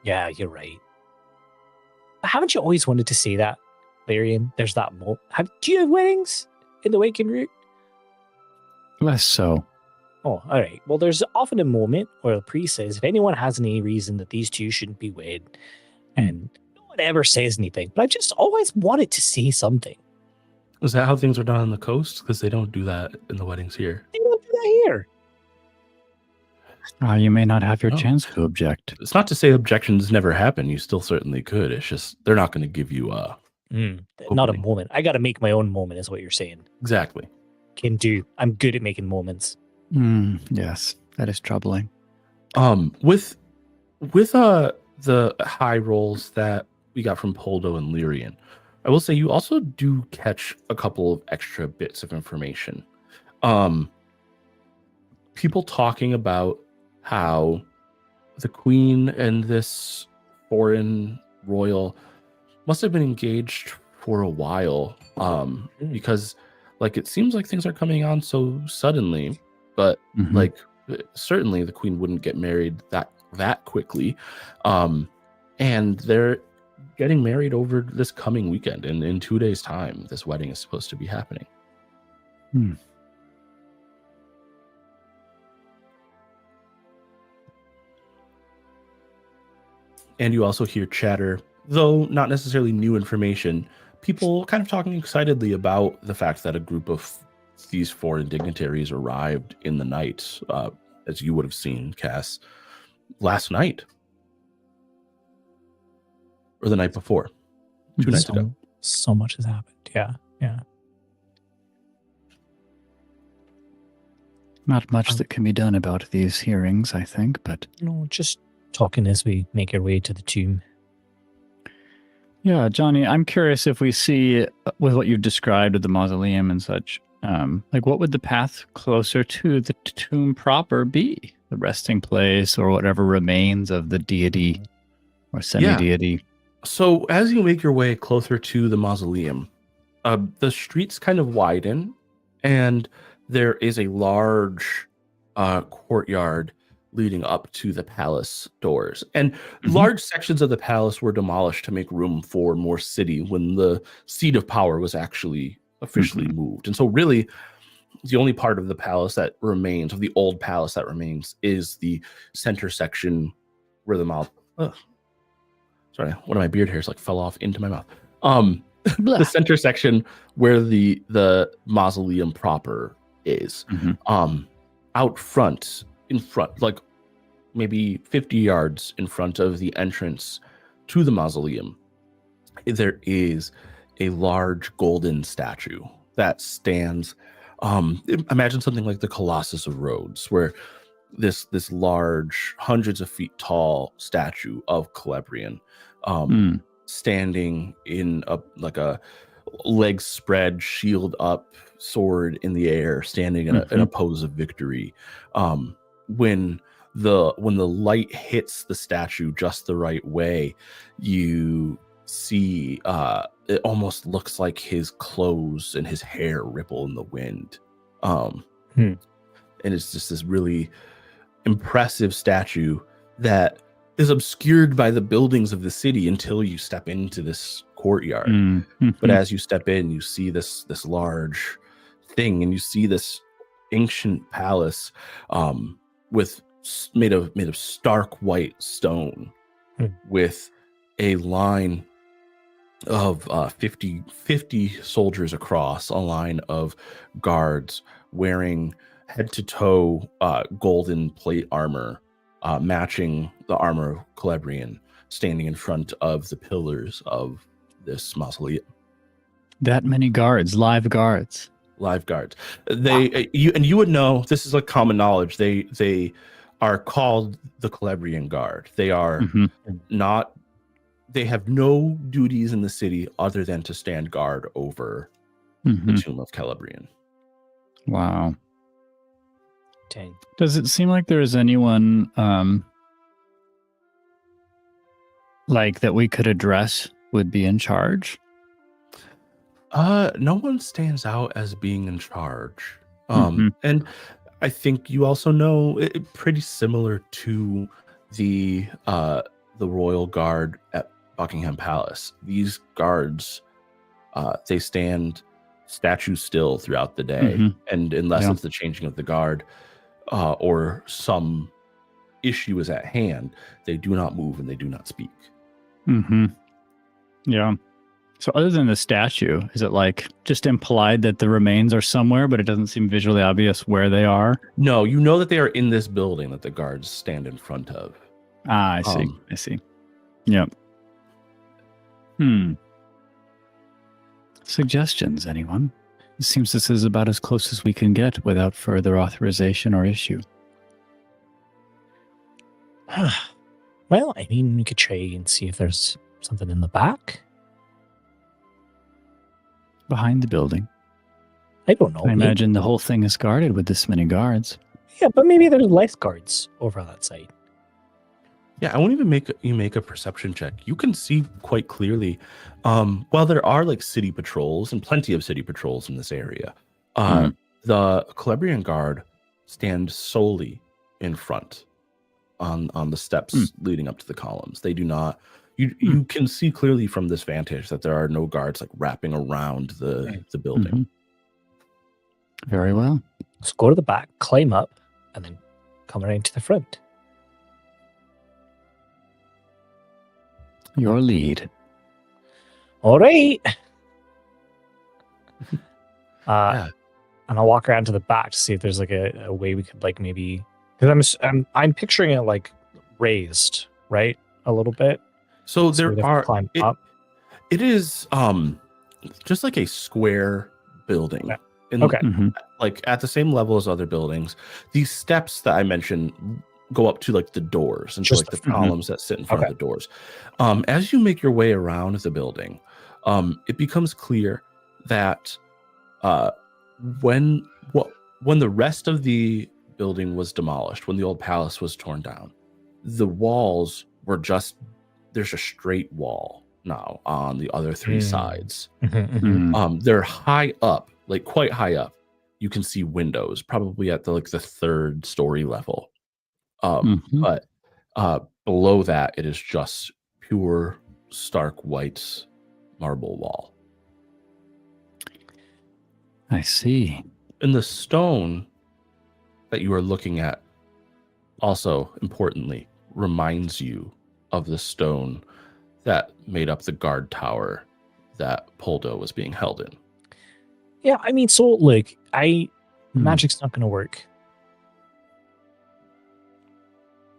Yeah, you're right. But haven't you always wanted to say that, Larian? There's that do you have weddings in the Waking Route? Less so. Oh, all right. Well, there's often a moment where the priest says, if anyone has any reason that these two shouldn't be wed, and no one ever says anything, but I've just always wanted to say something. Is that how things are done on the coast? Because they don't do that in the weddings here. They don't do that here. You may not have your Oh. chance to object. It's not to say objections never happen. You still certainly could. It's just they're not going to give you Not a Opening. moment. I got to make my own moment, is what you're saying. exactly. I'm good at making moments. Yes, that is troubling. With the high rolls that we got from Poldo and Lyrian, I will say you also do catch a couple of extra bits of information. People talking about how the queen and this foreign royal must have been engaged for a while. Because like it seems like things are coming on so suddenly, but Mhm. like certainly the queen wouldn't get married that quickly. And they're getting married over this coming weekend, and in 2 days' time, this wedding is supposed to be happening. And you also hear chatter, though not necessarily new information, people kind of talking excitedly about the fact that a group of these foreign dignitaries arrived in the night, as you would have seen, Cass, last night. Or the night before. 2 nights ago. So much has happened. Yeah. Not much that can be done about these hearings, I think, but Just talking as we make our way to the tomb. yeah, Johnny, I'm curious if we see, with what you've described with the mausoleum and such, like what would the path closer to the tomb proper be? The resting place or whatever remains of the deity or semi-deity? So as you make your way closer to the mausoleum, the streets kind of widen, and there is a large courtyard leading up to the palace doors. And large sections of the palace were demolished to make room for more city when the seat of power was actually officially moved. And so really, the only part of the palace that remains, of the old palace that remains, is the center section where the mouth... Sorry, one of my beard hairs like fell off into my mouth. The center section where the mausoleum proper is. Out front, in front, like maybe 50 yards in front of the entrance to the mausoleum, there is a large golden statue that stands. Imagine something like the Colossus of Rhodes, where this large, hundreds of feet tall statue of Celebrian, standing in a legs spread, shield up, sword in the air, standing in a pose of victory. When the light hits the statue just the right way, you see it almost looks like his clothes and his hair ripple in the wind. And it's just this really impressive statue that is obscured by the buildings of the city until you step into this courtyard. But as you step in, you see this large thing, and you see this ancient palace made of stark white stone, with a line of 50 soldiers across, a line of guards wearing head to toe golden plate armor, matching the armor of Celebrian, standing in front of the pillars of this mausoleum. That many guards, live guards. You would know, this is like common knowledge. They are called the Celebrian Guard. They are not. They have no duties in the city other than to stand guard over the tomb of Celebrian. Wow. Dang. Does it seem like there is anyone like that we could address would be in charge? No one stands out as being in charge. And I think you also know it pretty similar to the Royal Guard at Buckingham Palace. These guards, they stand statue still throughout the day, and unless it's the changing of the guard or some issue is at hand, they do not move and they do not speak. Yeah. So other than the statue, is it like just implied that the remains are somewhere, but it doesn't seem visually obvious where they are? No, you know that they are in this building that the guards stand in front of. I see. Yep. Suggestions, anyone? It seems this is about as close as we can get without further authorization or issue. Well, I mean, we could try and see if there's something in the back. Behind the building. I don't know. I imagine the whole thing is guarded with this many guards. Yeah, but maybe there's less guards over on that side. Yeah, I won't even make a perception check. You can see quite clearly, while there are like city patrols and plenty of city patrols in this area, the Celebrian Guard stand solely in front on the steps leading up to the columns. They do not. You can see clearly from this vantage that there are no guards like wrapping around the building. Very well. So go to the back, climb up, and then come around to the front. Your lead. All right. Yeah. And I'll walk around to the back to see if there's like a way we could like maybe, because I'm picturing it like raised, right, a little bit. So there we'd have to are. climb up. It is just like a square building. Yeah. Okay. Like at the same level as other buildings. These steps that I mentioned go up to like the doors and Just like the columns that sit in front of the doors. As you make your way around the building, it becomes clear that when the rest of the building was demolished, when the old palace was torn down, the walls were there's a straight wall now on the other three sides. They're high up, like quite high up. You can see windows, probably at the third story level. But below that, it is just pure stark white marble wall. I see. And the stone that you are looking at, also importantly, reminds you of the stone that made up the guard tower that Poldo was being held in. Yeah, I mean, so like, magic's not going to work.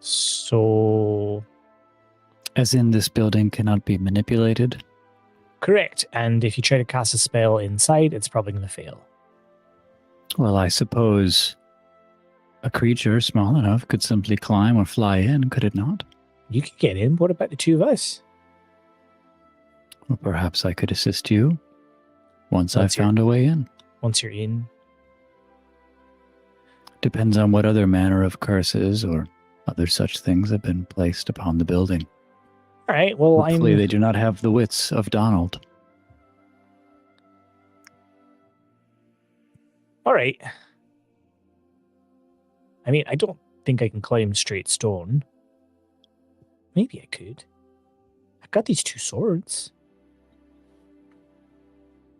So, as in, this building cannot be manipulated? Correct. And if you try to cast a spell inside, it's probably going to fail. Well, I suppose A creature small enough could simply climb or fly in, could it not? You could get in. What about the two of us? Or perhaps I could assist you once Once I've found a way in. Once you're in, Depends on what other manner of curses or other such things have been placed upon the building. all right. Well, Hopefully they do not have the wits of Donald. all right. I mean, I don't think I can climb straight stone. Maybe I could. I've got these two swords.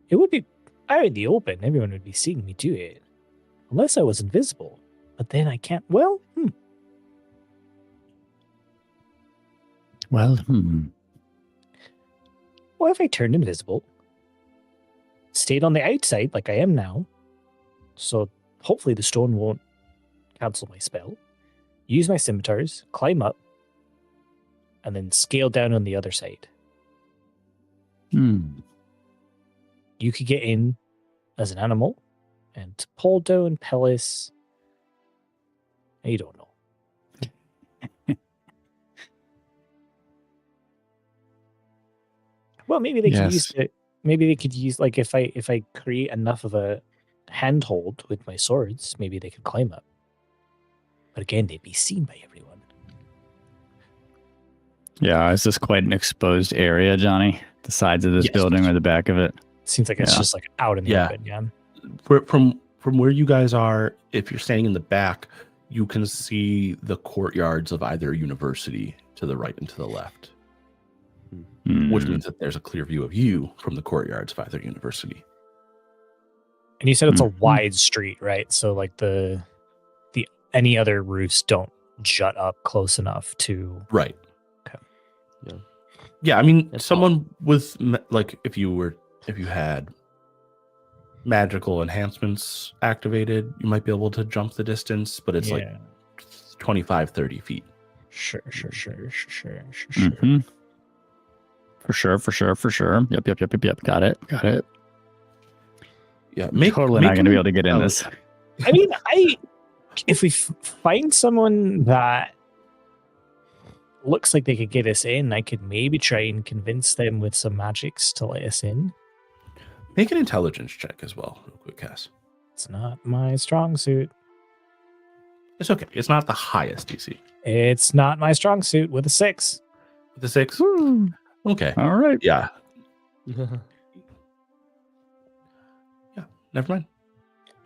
It would be out in the open. Everyone would be seeing me do it. Unless I was invisible. But then I can't. Well, Well, What if I turned invisible? Stayed on the outside like I am now. So hopefully the stone won't cancel my spell. Use my scimitars, climb up, and then scale down on the other side. You could get in as an animal and Poldo and Pellis. I don't know. Well, maybe they could use it. Maybe they could use, like, if I create enough of a handhold with my swords, maybe they could climb up. But again, they'd be seen by everyone. Yeah, is this quite an exposed area, Johnny? The sides of this Yes. building or the back of it? Seems like it's just like out in the Yeah. open. Yeah. From where you guys are, if you're standing in the back, you can see the courtyards of either university to the right and to the left, which means that there's a clear view of you from the courtyards of either university. And you said it's a Mhm. wide street, right? So like the any other roofs don't jut up close enough to. Right. Okay. Yeah, I mean, That's someone with like if you had magical enhancements activated, you might be able to jump the distance, but it's like 25, 30 feet. Sure. Mhm. For sure. Yep. Got it. Yeah, Totally not going to be able to get in this. I mean, if we find someone that looks like they could get us in, I could maybe try and convince them with some magics to let us in. Make an intelligence check as well, real quick, Cass. It's not my strong suit. It's okay. It's not the highest DC. It's not my strong suit with a 6. With a 6? Okay. All right. Yeah. Never mind.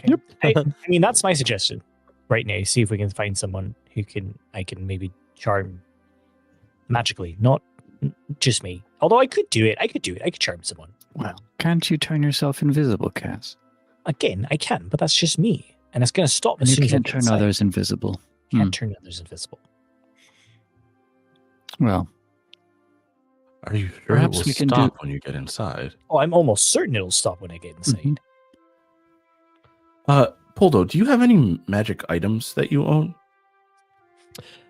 Okay. I mean, that's my suggestion right now. See if we can find someone who I can maybe charm magically, not just me. Although I could do it. I could charm someone. Well, can't you turn yourself invisible, Cass? Again, I can, but that's just me. And it's going to stop And as you soon as I can't get turn inside. others invisible. Can't turn others invisible. Well, Are you sure Perhaps it will we can stop when you get inside? Oh, I'm almost certain it'll stop when I get inside. Mhm. Poldo, do you have any magic items that you own?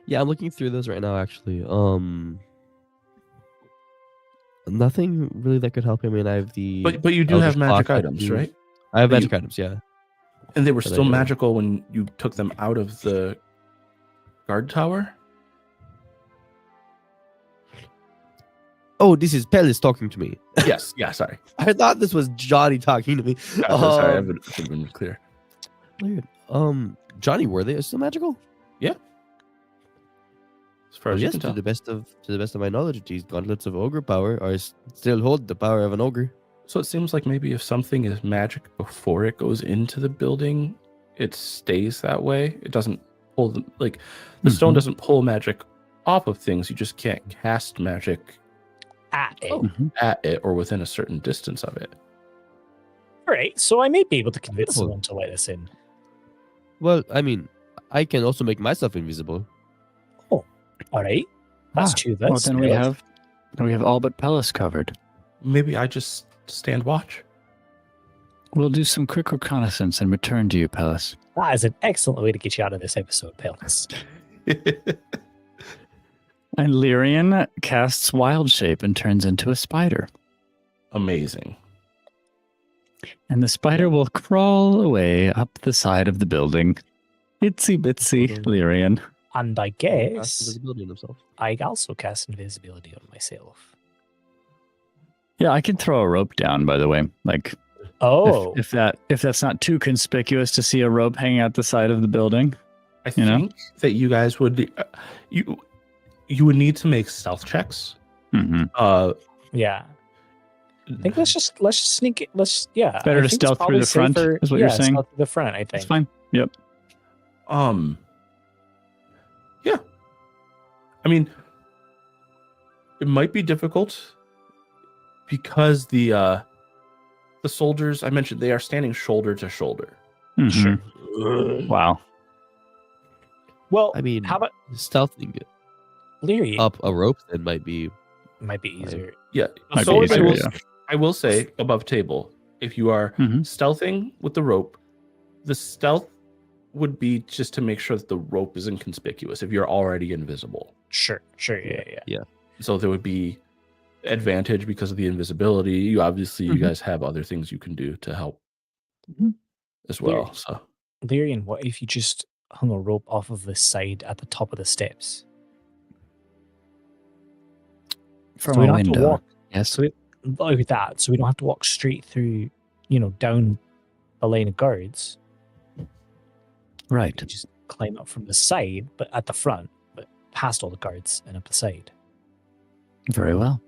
Yeah, I'm looking through those right now. Actually, nothing really that could help. I mean, I have the. But you do Eldritch have magic Clock, I items, do- right? I have but you- magic items. Yeah. And they were But I still do. magical when you took them out of the guard tower? Oh, this is Pellis talking to me. Yes. Yeah, sorry. I thought this was Johnny talking to me. Sorry, I would have been clear. Weird. Johnny, were they still magical? As far as you Yes, can to tell. the best of my knowledge, these gauntlets of ogre power still hold the power of an ogre. So it seems like maybe if something is magic before it goes into the building, it stays that way. It doesn't pull the stone Mhm. doesn't pull magic off of things. You just can't cast magic At it. Mhm. at it or within a certain distance of it. All right, so I may be able to convince Wonderful. someone to let us in. Well, I mean, I can also make myself invisible. All right, that's Ah, two. Well, That's then we have all but Pellis covered. Maybe I just stand watch. We'll do some quick reconnaissance and return to you, Pellis. that is an excellent way to get you out of this episode, Pellis. And Lyrian casts Wild Shape and turns into a spider. Amazing. And the spider will crawl away up the side of the building Itsy bitsy Lyrian. And I Cast guess invisibility on himself. I also cast invisibility on myself. Yeah, I can throw a rope down, by the way. Like, Oh, if that's not too conspicuous to see a rope hanging out the side of the building. I You know? think that you guys would you would need to make stealth checks. Mm-hmm. yeah. I think let's just sneak it. It's better I to think stealth through probably the front, safer- is what you're saying? Stealth through the front, I think. That's fine. Yep. Yeah. I mean, it might be difficult because the soldiers I mentioned, they are standing shoulder to shoulder. Mhm. Sure. Wow. Well, I mean, how about stealthing Leary? up a rope then might be. Might be easier. Yeah. Might So be easier, yeah. I will say above table, if you are Mhm. stealthing with the rope, the stealth would be just to make sure that the rope is inconspicuous if you're already invisible. Sure. Yeah. So there would be advantage because of the invisibility. You obviously you Mhm. guys have other things you can do to help Mhm. as well. So Lyrian, what if you just hung a rope off of the side at the top of the steps? From So we a don't have to window. walk Yes. So like that, so we don't have to walk straight through, down a lane of guards. Right. We just climb up from the side, but at the front, but past all the guards and up the side. Very well.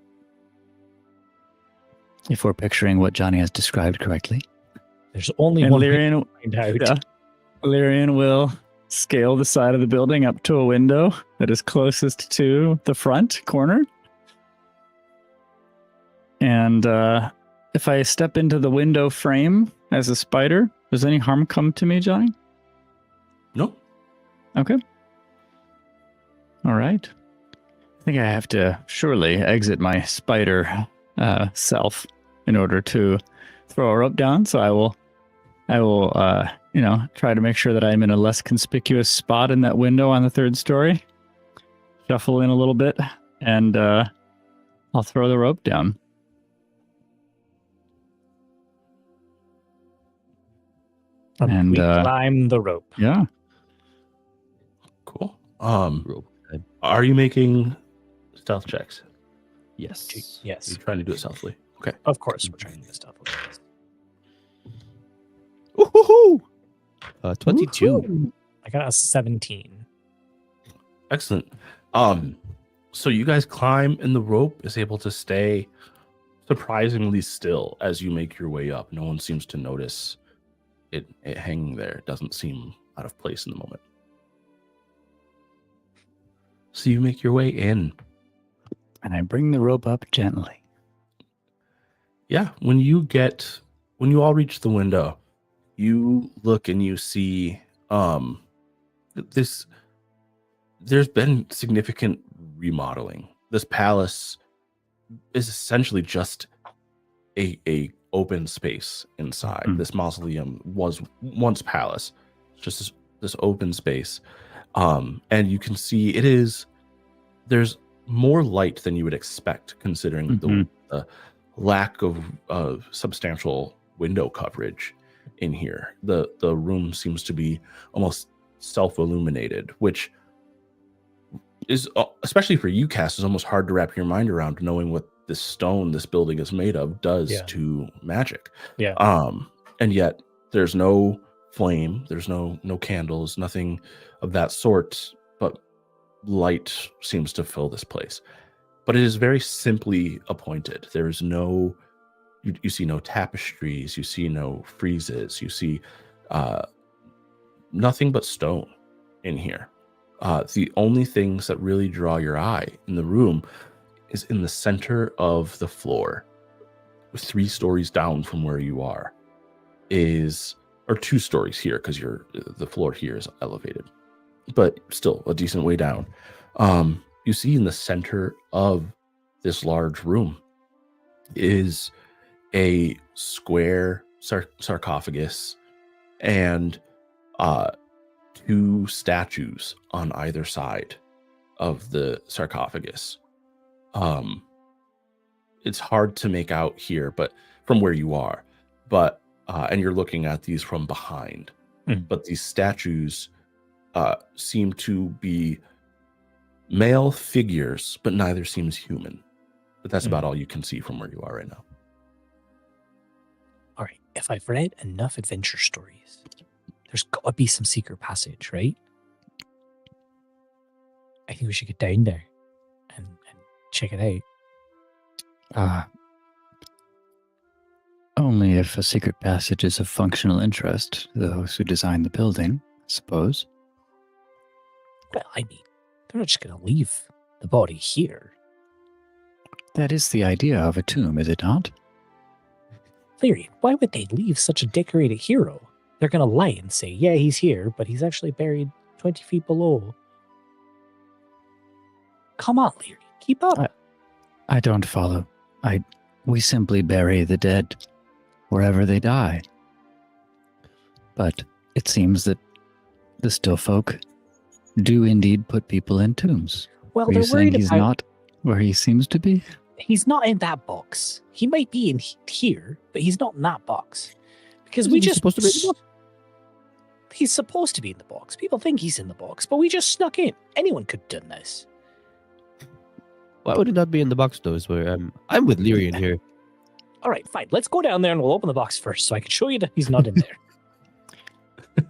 If we're picturing what Johnny has described correctly. There's only And one way Lyrian, to find out. yeah, Lyrian will scale the side of the building up to a window that is closest to the front corner. And if I step into the window frame as a spider, does any harm come to me, Johnny? no. Okay. All right. I think I have to surely exit my spider self in order to throw a rope down. So I will, try to make sure that I'm in a less conspicuous spot in that window on the third story. Shuffle in a little bit, and I'll throw the rope down. And, we climb the rope. Yeah. Cool. Rope time. Are you making stealth checks? Yes. Yes, You're trying to do it stealthily. Okay. of course we're trying to do stuff like this. Woohoo! 22. Woohoo! I got a 17. Excellent. So you guys climb and the rope is able to stay surprisingly still as you make your way up. No one seems to notice it hanging there. It doesn't seem out of place in the moment. So you make your way in. And I bring the rope up gently. Yeah, when you all reach the window, you look and you see there's been significant remodeling. This palace is essentially just a open space inside. Mm. This mausoleum was once palace, just this open space. And you can see there's more light than you would expect considering the lack of substantial window coverage in here. The room seems to be almost self-illuminated, which is, especially for you, Cass, is almost hard to wrap your mind around, knowing what this stone this building is made of does to magic. Yeah. And yet there's no flame, there's no candles, nothing of that sort, but light seems to fill this place. But it is very simply appointed. There's no you see no tapestries, you see no friezes, you see nothing but stone in here. The only things that really draw your eye in the room is in the center of the floor, 3 stories down from where you are, or 2 stories here, because the floor here is elevated, but still a decent way down. You see in the center of this large room is a square sarcophagus and 2 statues on either side of the sarcophagus. It's hard to make out here, but from where you are, and you're looking at these from behind, but these statues seem to be male figures, but neither seems human. But that's about all you can see from where you are right now. All right, if I've read enough adventure stories, there's got to be some secret passage, right? I think we should get down there and check it out. Only if a secret passage is of functional interest to those who designed the building, I suppose. Well, I mean, they're not just going to leave the body here. That is the idea of a tomb, is it not? Larry, why would they leave such a decorated hero? They're going to lie and say, yeah, he's here, but he's actually buried 20 feet below. Come on, Larry, keep up. I don't follow. We simply bury the dead wherever they die. But it seems that the still folk do indeed put people in tombs. Well, Are they're you saying worried he's about... not where he seems to be? He's not in that box. He might be in here, but he's not in that box. Because Isn't we he just... supposed to be in the box? He's supposed to be in the box. People think he's in the box, but we just snuck in. Anyone could have done this. Why would it not be in the box, though? Is where I'm with Lyrian here. All right, fine. Let's go down there and we'll open the box first so I can show you that he's not in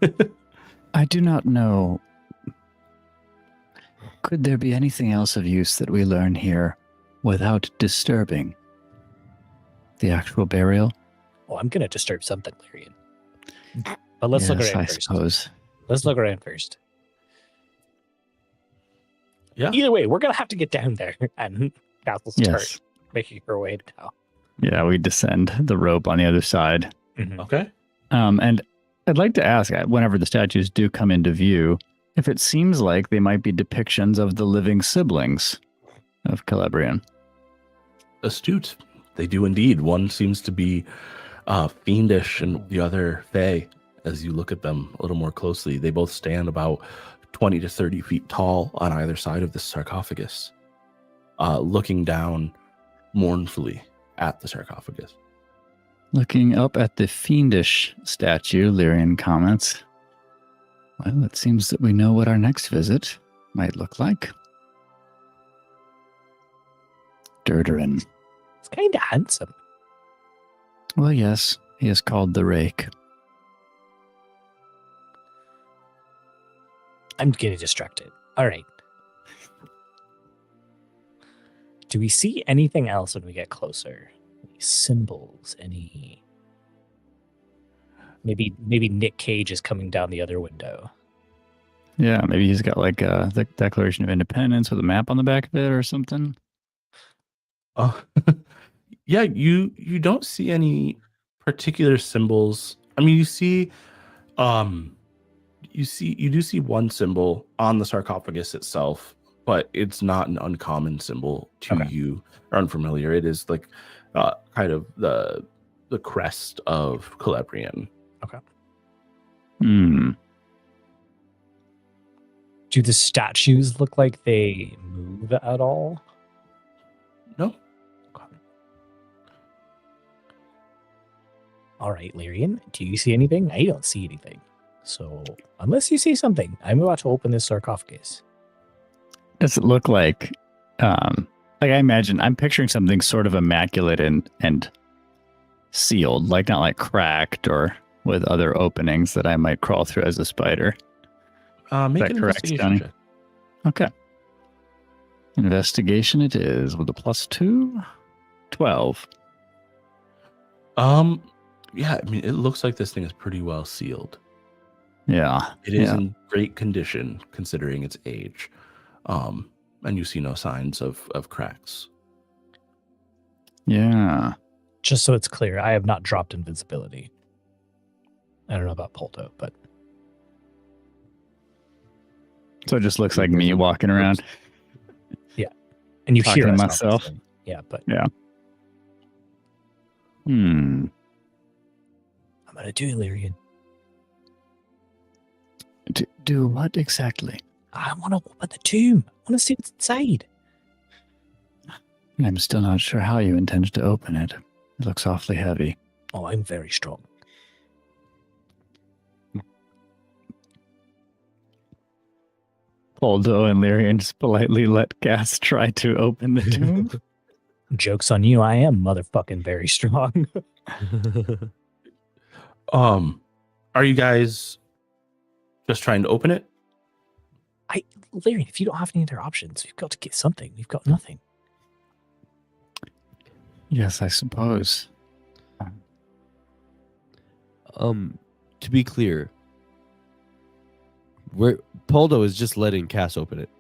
there. I do not know. Could there be anything else of use that we learn here without disturbing the actual burial? Oh, I'm going to disturb something, Lyrian. But let's look Yes, around I first. suppose. Let's look around first. Yeah. Either way, we're going to have to get down there and Castle start Yes. making her way down. Yeah, we descend the rope on the other side. Okay. And I'd like to ask, whenever the statues do come into view, if it seems like they might be depictions of the living siblings of Calabrian. Astute. They do indeed. One seems to be fiendish and the other fey. As you look at them a little more closely, they both stand about 20 to 30 feet tall on either side of the sarcophagus, looking down mournfully at the sarcophagus. Looking up at the fiendish statue, Lyrian comments, well, it seems that we know what our next visit might look like. Durderin. It's kind of handsome. Well, yes, he is called the Rake. I'm getting distracted. All right. Do we see anything else when we get closer? Any symbols? Any... Maybe Nick Cage is coming down the other window. Yeah, maybe he's got like the Declaration of Independence with a map on the back of it or something. Oh, yeah. You don't see any particular symbols. I mean, you do see one symbol on the sarcophagus itself, but it's not an uncommon symbol to you or unfamiliar. It is like kind of the crest of Calabrian. Okay. Hmm. Do the statues look like they move at all? No. Okay. All right, Lyrian, do you see anything? I don't see anything. So, unless you see something, I'm about to open this sarcophagus. Does it look like I imagine, I'm picturing something sort of immaculate and sealed, like not like cracked or with other openings that I might crawl through as a spider. Make that an correct, investigation Johnny? check. Okay. Investigation it is with a +2, 12. Yeah, I mean, it looks like this thing is pretty well sealed. Yeah. It is Yeah. in great condition considering its age. And you see no signs of cracks. Yeah. Just so it's clear, I have not dropped invincibility. I don't know about Poldo, but So it just looks like me walking around. and you Talking hear to us, myself. obviously. Yeah, but Hmm. I'm gonna do Illyrian. Do what exactly? I want to open the tomb. I want to see what's inside. I'm still not sure how you intend to open it. It looks awfully heavy. Oh, I'm very strong. Poldo and Lyrian just politely let Cass try to open the tomb. Joke's on you. I am motherfucking very strong. Are you guys just trying to open it? Larry, if you don't have any other options, we've got to get something. We've got nothing. Yes, I suppose. To be clear, Poldo is just letting Cass open it.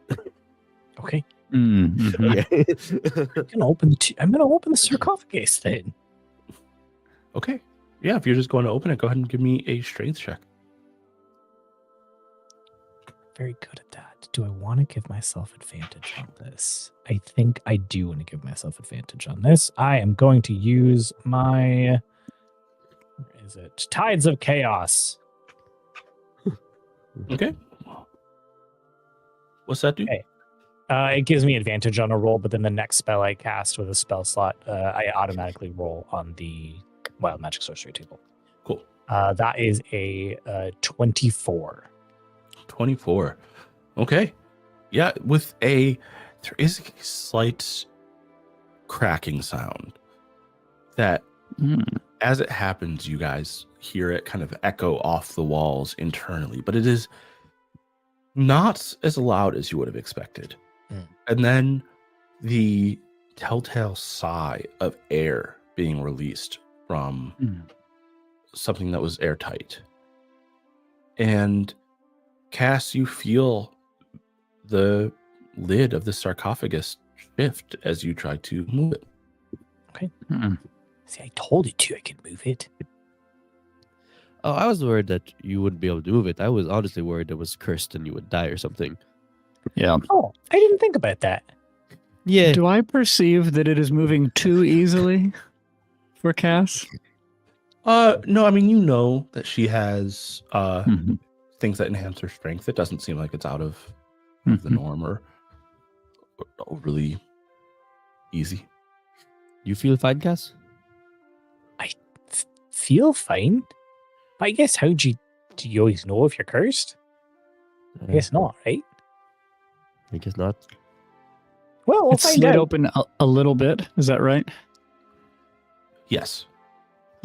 Okay. Mm-hmm. I'm gonna open the sarcophagus then. Okay. Yeah, if you're just going to open it, go ahead and give me a strength check. Very good at that. Do I want to give myself advantage on this? I think I do want to give myself advantage on this. I am going to use my... Where is it? Tides of Chaos. Okay. What's that do? Okay. It gives me advantage on a roll, but then the next spell I cast with a spell slot, I automatically roll on the Wild Magic Sorcery table. Cool. That is a 24. 24. Okay. Yeah, there is a slight cracking sound that as it happens, you guys hear it kind of echo off the walls internally, but it is not as loud as you would have expected. And then the telltale sigh of air being released from something that was airtight. And Cass, you feel the lid of the sarcophagus shift as you try to move it. Okay. See, I told you I could move it. Oh, I was worried that you wouldn't be able to move it. I was honestly worried it was cursed and you would die or something. Yeah. Oh, I didn't think about that. Yeah. Do I perceive that it is moving too easily for Cass? No, I mean, you know that she has things that enhance her strength. It doesn't seem like it's out of the norm or overly easy. You feel fine, Cass? Feel fine. But I guess do you always know if you're cursed? I guess not, right? I guess not. Well, we'll It find slid out. open a little bit. Is that right? Yes.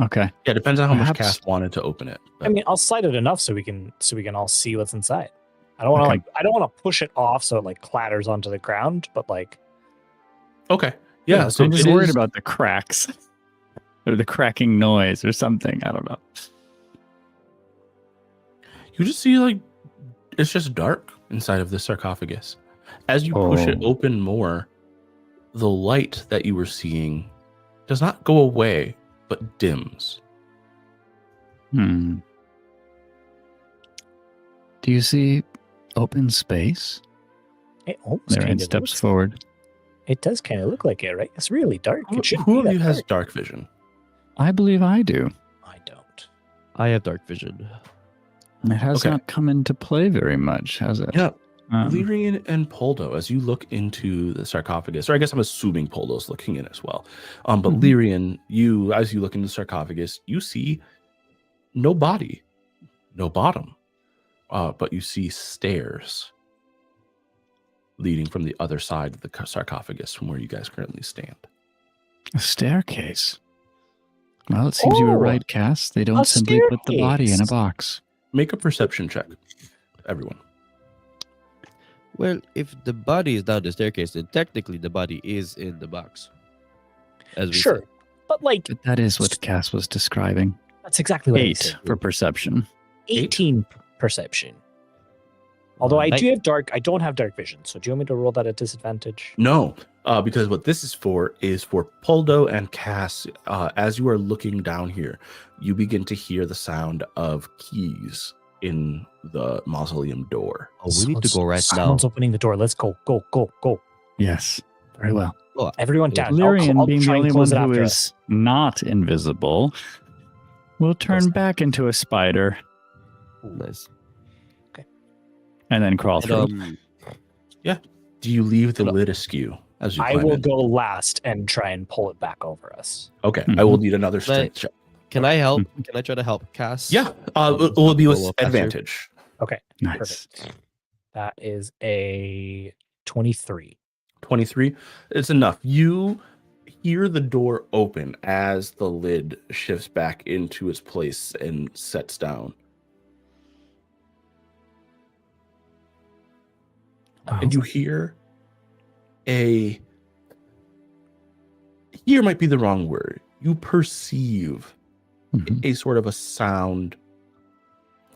Okay. Yeah, it depends on how much Perhaps- Cass wanted to open it. I mean, I'll slide it enough so we can all see what's inside. I don't want to I don't want to push it off so it like clatters onto the ground, but like. Okay. Yeah. So I'm just it worried is- about the cracks or the cracking noise or something. I don't know. You just see like it's just dark inside of the sarcophagus. As you push it open more, the light that you were seeing does not go away, but dims. Do you see open space? It almost Therein kind of steps forward. It does kind of look like it, right? It's really dark. It shouldn't Who be of that you has dark. dark vision? I believe I do. I don't. I have dark vision. It has Okay. not come into play very much, has it? Yeah. Um, Lyrian and Poldo, as you look into the sarcophagus, or I guess I'm assuming Poldo's looking in as well. But Lyrian, as you look into the sarcophagus, you see no body, no bottom, but you see stairs leading from the other side of the sarcophagus from where you guys currently stand. a staircase. Well, it seems you were right, Cass. They don't simply put the body in a staircase. box. Make a perception check, everyone. Well, if the body is down the staircase, then technically the body is in the box. As we Sure. said. But like But that is what Cass was describing. that's exactly what I 8 said. for perception. 18 perception. Although I Nice. don't have dark vision. So do you want me to roll that at disadvantage? No, because what this is for Poldo and Cass. As you are looking down here, you begin to hear the sound of keys in the mausoleum door. Oh, we need to go right now. Someone's opening the door. Let's go. Go, go, go. Yes. Very well. Everyone down. Lyrian, I'll being the try and only one close it who after is us. not invisible, will turn back into a spider Nice. and then crawl through. And, Do you leave the lid askew as you I climb will in? go last and try and pull it back over us. Okay, I will need another Can I- strength check. can I help? Can I try to help Cass? Yeah, it will be with Go up faster. advantage. Okay. Nice. Perfect. That is a 23. 23. It's enough. You hear the door open as the lid shifts back into its place and sets down. And you hear here might be the wrong word. You perceive a sort of a sound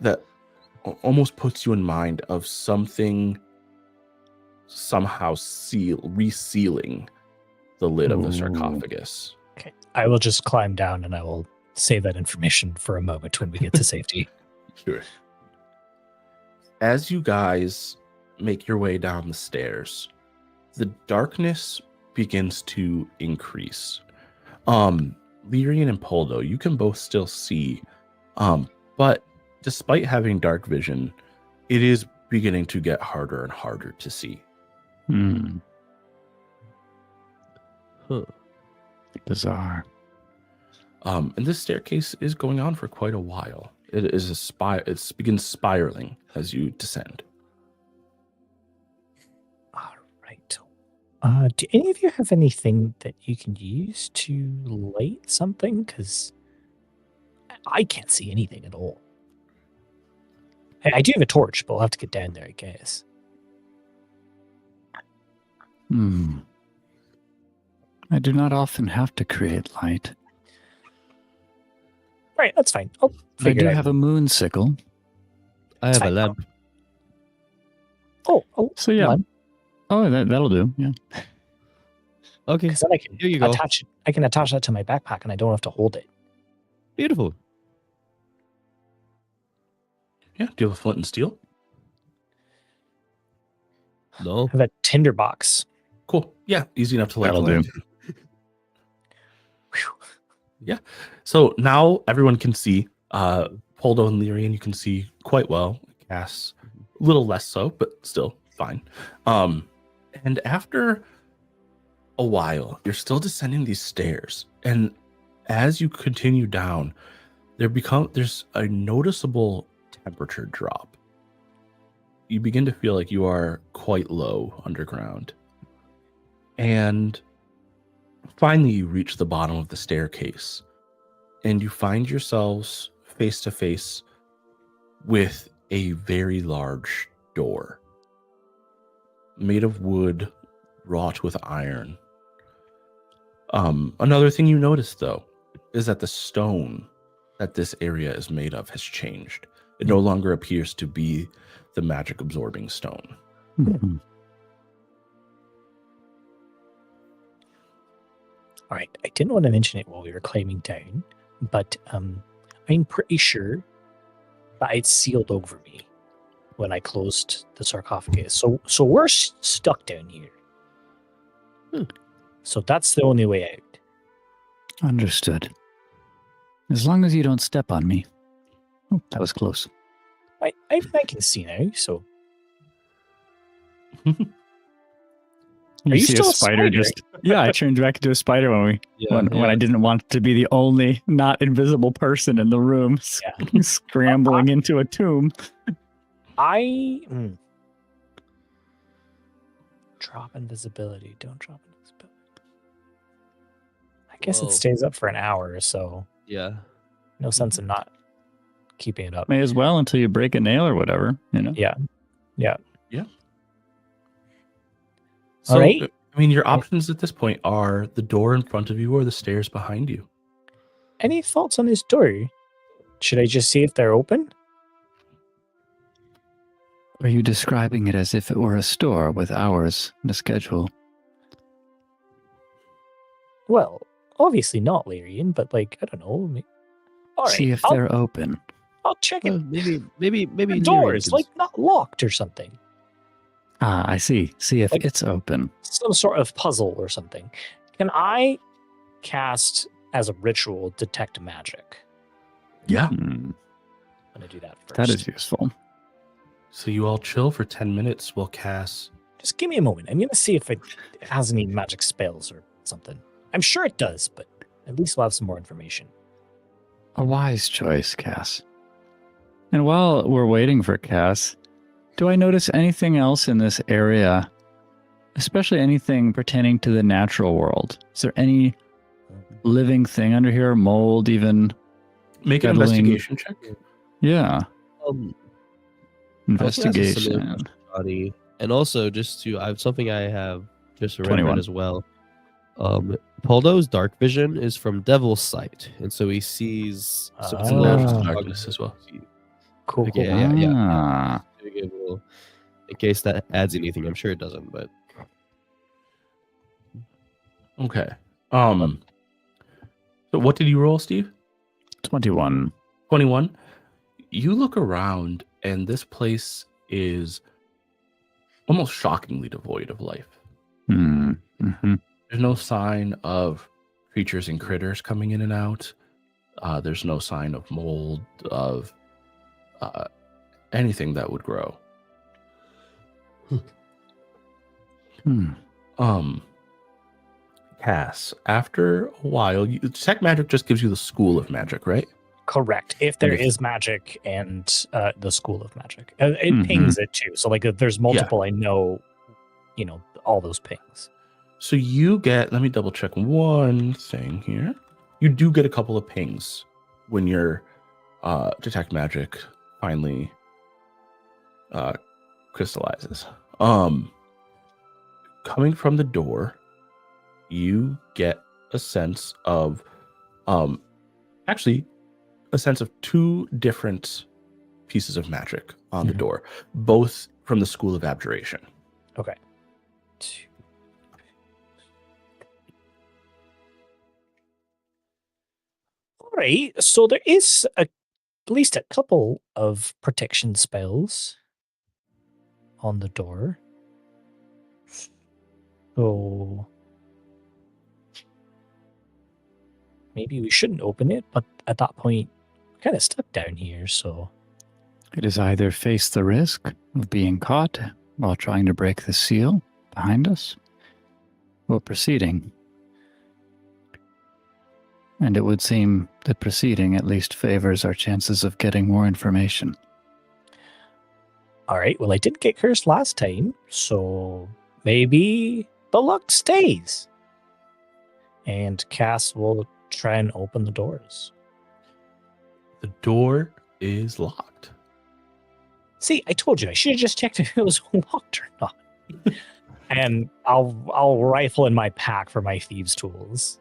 that almost puts you in mind of something somehow resealing the lid of the sarcophagus. Okay. I will just climb down and I will save that information for a moment when we get to safety. Sure. As you guys make your way down the stairs, the darkness begins to increase. Lyrian and Poldo, you can both still see, but despite having dark vision, it is beginning to get harder and harder to see. Bizarre. And this staircase is going on for quite a while. It is it begins spiraling as you descend. All right. Do any of you have anything that you can use to light something? Because I can't see anything at all. I do have a torch, but we'll have to get down there, I guess. I do not often have to create light. Right, that's fine. I'll I figure do it out. have a moon sickle. I have a fine. lamp. Oh, So yeah. lamp. Oh, that'll do. Yeah. Okay, Because then I can here you go. attach it. I can attach that to my backpack, and I don't have to hold it. Beautiful. Yeah, do you have a flint and steel? No. I have a tinderbox. Cool. Yeah, easy enough to light the That'll lamp. Yeah. So now everyone can see. Poldo and Lyrian, you can see quite well. Cass, a little less so, but still fine. And after a while, you're still descending these stairs, and as you continue down, there's a noticeable temperature drop. You begin to feel like you are quite low underground. And finally, you reach the bottom of the staircase, and you find yourselves face to face with a very large door made of wood, wrought with iron. Another thing you notice, though, is that the stone that this area is made of has changed. It no longer appears to be the magic absorbing stone. All right. I didn't want to mention it while we were climbing down, but I'm pretty sure that it sealed over me when I closed the sarcophagus. So we're stuck down here. So that's the only way out. Understood. As long as you don't step on me. Oh, that was close. I can see now. So You you see still a a spider spider? just yeah, I turned back into a spider when I didn't want to be the only not invisible person in the room scrambling into a tomb. Drop invisibility. Don't drop invisibility. I guess Whoa. it stays up for an hour, so Yeah. no sense in not keeping it up. May as well until you break a nail or whatever, you know. Yeah. So, All right. I mean, your options at this point are the door in front of you or the stairs behind you. Any thoughts on this door? Should I just see if they're open? Are you describing it as if it were a store with hours and a schedule? Well, obviously not, Lyrian, but I don't know. All right, See if they're open. I'll check it. Well, maybe The Lyrian door is can- not locked or something. Ah, I see. See if it's open. Some sort of puzzle or something. Can I cast as a ritual detect magic? Yeah. Hmm, I'm gonna do that first. that is useful. So you all chill for 10 minutes while Cass. Just give me a moment. I'm gonna see if it has any magic spells or something. I'm sure it does, but at least we'll have some more information. A wise choice, Cass. And while we're waiting for Cass, Do I notice anything else in this area, especially anything pertaining to the natural world? Is there any living thing under here? Mold, even? Make an Settling. investigation check. Yeah. I was gonna ask a similar Investigation. question, Johnny. And also, just to, I have something I have just remembered 21. as well. Poldo's dark vision is from Devil's Sight, and so he sees. So It's in Natural Ah. Darkness as well. Cool. Okay, cool. yeah. Ah. In case that adds anything, I'm sure it doesn't, but Okay. So what did you roll, Steve? 21. 21. You look around, and this place is almost shockingly devoid of life. Mm-hmm. There's no sign of creatures and critters coming in and out. There's no sign of mold, of anything that would grow. Cass, after a while, Detect Magic just gives you the school of magic, right? Correct. If there if- is magic and the school of magic, it Mhm. pings it too. So like, if there's multiple, I know, all those pings. So you get, let me double check one thing here. You do get a couple of pings when your Detect Magic finally crystallizes. Coming from the door, you get a sense of actually a sense of two different pieces of magic on the Mhm. door, both from the School of Abjuration. Okay. All right. So there is at least a couple of protection spells on the door. So maybe we shouldn't open it, but at that point, we're kind of stuck down here. So It is either face the risk of being caught while trying to break the seal behind us, or proceeding. And it would seem that proceeding at least favors our chances of getting more information. all right. Well, I did get cursed last time, so maybe the luck stays. And Cass will try and open the doors. The door is locked. See, I told you I should have just checked if it was locked or not. And I'll rifle in my pack for my thieves' tools.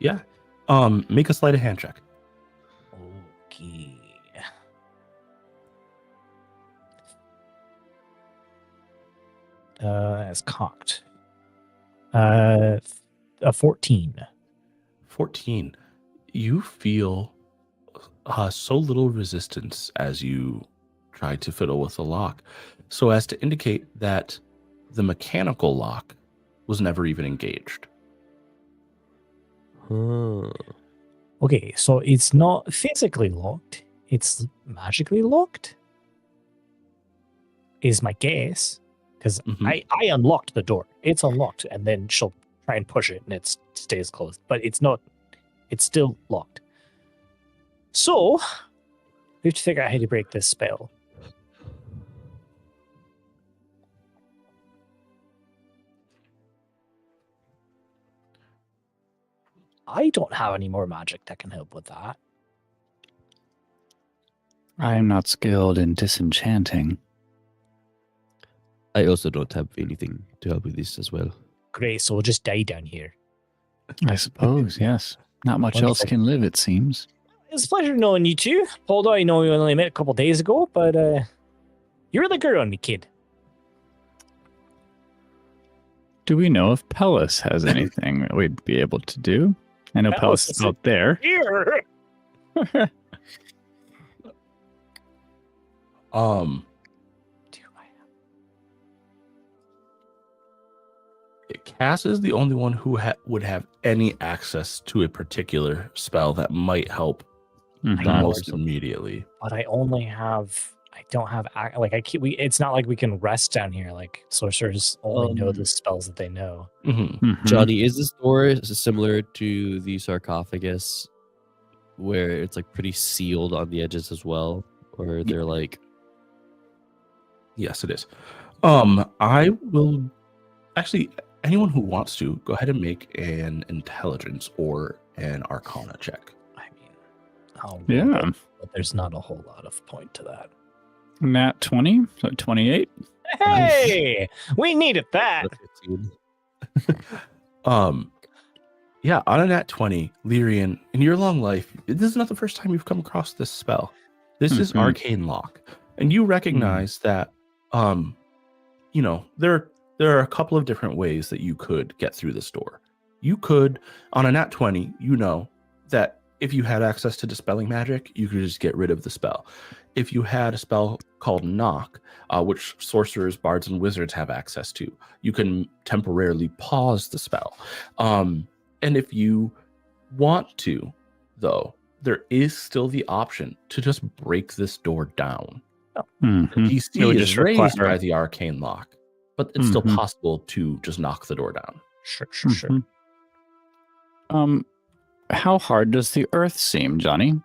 Yeah. Make a sleight of hand check. Okay. It's cocked. A 14. 14. You feel so little resistance as you try to fiddle with the lock, so as to indicate that the mechanical lock was never even engaged. Huh. Okay, so it's not physically locked. It's magically locked. Is my guess. Because Mhm. I unlocked the door. It's unlocked, and then she'll try and push it, and it stays closed. But it's not. It's still locked. So we have to figure out how to break this spell. I don't have any more magic that can help with that. I am not skilled in disenchanting. I also don't have anything to help with this as well. Great, so we'll just die down here. I suppose, yes. Not much else Wonderful. can live, it seems. It's a pleasure knowing you two. Poldo, I know we only met a couple days ago, but you really grew on me, kid. Do we know if Pellis has anything that we'd be able to do? I know Pellis Pellis is is out there. Here. Cass is the only one who would have any access to a particular spell that might help Mhm. the know. most immediately. But I only have. I don't have. Like I keep. It's not like we can rest down here. Like sorcerers only know the spells that they know. Mhm. Mhm. Johnny, is this door similar to the sarcophagus, where it's like pretty sealed on the edges as well, or they're like? Yes, it is. I will actually, anyone who wants to, go ahead and make an intelligence or an arcana check. I mean, I'll roll Yeah. it, but there's not a whole lot of point to that. Nat 20, so 28. Hey, we needed that. 15. Yeah, on a nat 20, Lyrian, in your long life, this is not the first time you've come across this spell. This is Mhm. Arcane Lock. And you recognize that, you know, there are a couple of different ways that you could get through this door. You could, on a nat 20, you know that if you had access to dispelling magic, you could just get rid of the spell. If you had a spell called Knock, which sorcerers, bards, and wizards have access to, you can temporarily pause the spell. And if you want to, though, there is still the option to just break this door down. Mhm. DC It would is just raised require- by the arcane lock, but it's still Mhm. possible to just knock the door down. Sure. Mhm. How hard does the earth seem, Johnny?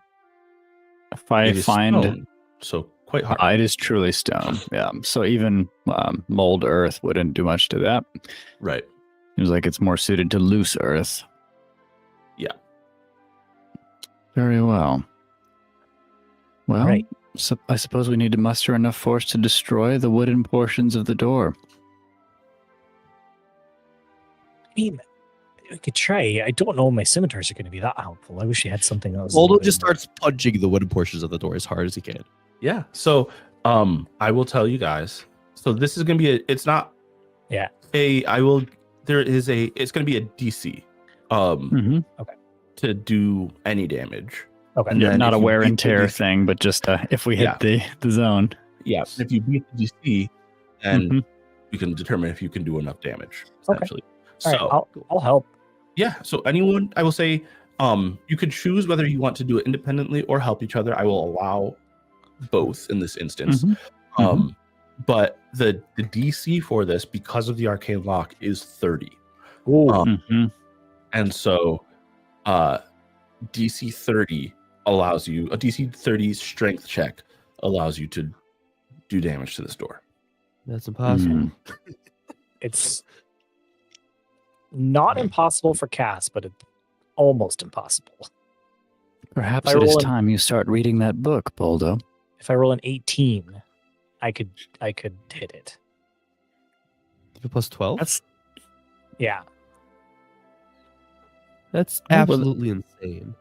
If I It is find stone, so quite hard. it is truly stone. Yeah. So even mold earth wouldn't do much to that. Right. Seems like it's more suited to loose earth. Yeah. Very well. Well, Right. so I suppose we need to muster enough force to destroy the wooden portions of the door. I mean, we could try. I don't know if my scimitars are going to be that helpful. I wish you had something else. Waldo just starts punching the wooden portions of the door as hard as he can. Yeah. So I will tell you guys. So this is gonna be it's not it's gonna be a DC Mm-hmm. to do any damage. Okay. And Yeah, then not if a you wear beat and the tear DC thing, but just if we hit Yeah. the zone. Yeah. If you beat the DC, then Mhm. you can determine if you can do enough damage, Okay. essentially. All right, So I'll help. yeah, so anyone, I will say, you could choose whether you want to do it independently or help each other. I will allow both in this instance. Mhm. But the DC for this, because of the arcane lock, is 30. Ooh, Mhm. And so DC 30 allows you, a DC 30 strength check allows you to do damage to this door. That's impossible. Mm. it's not impossible for cast, but it's almost impossible. Perhaps If I it is roll an- time you start reading that book, Boldo. If I roll an 18, I could hit it. Plus 12? That's Yeah. That's Oh, well, absolutely insane.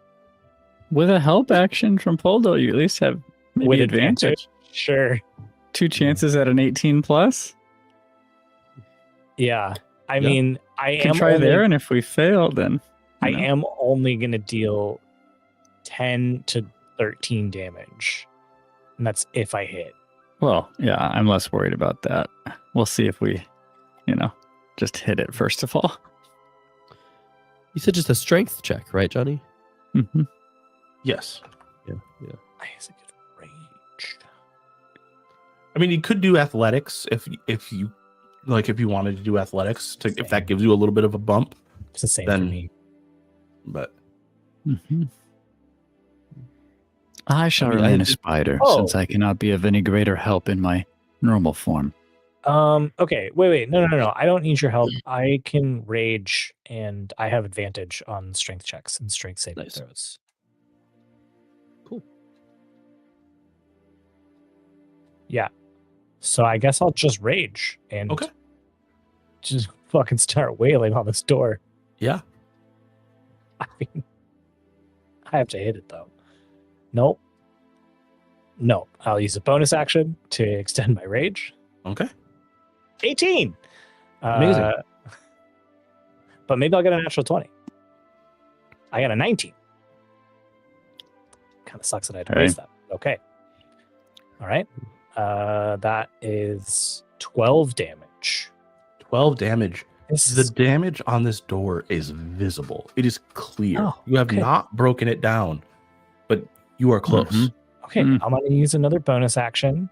with a help action from Poldo, you at least have maybe With advantage. Sure. 2 chances at an 18 plus. Yeah. I Yeah. mean, I You can am try only, there, and if we fail, then I you know. am only going to deal 10 to 13 damage. And that's if I hit. Well, yeah, I'm less worried about that. We'll see if we, just hit it first of all. You said just a strength check, right, Johnny? Mm-hmm. Yes. Yeah. I guess I could rage. I mean, you could do athletics if you wanted to do athletics if that gives you a little bit of a bump. It's the same for Then- me. But Mm-hmm. I shall I mean, remain I a did- spider, Oh. since I cannot be of any greater help in my normal form. Okay, wait. No. I don't need your help. I can rage, and I have advantage on strength checks and strength saving Nice. throws. Cool. Yeah. So I guess I'll just rage and Okay. just fucking start wailing on this door. yeah. I mean, I have to hit it though. Nope. No, I'll use a bonus action to extend my rage. Okay. 18. Amazing. But maybe I'll get a natural 20. I got a 19. Kind of sucks that I had to Hey. waste that. Okay. All right. That is 12 damage. 12 damage. This The is damage on this door is visible. It is clear. Oh, You have okay. not broken it down, but you are close. Mhm. okay. Mm. I'm going to use another bonus action.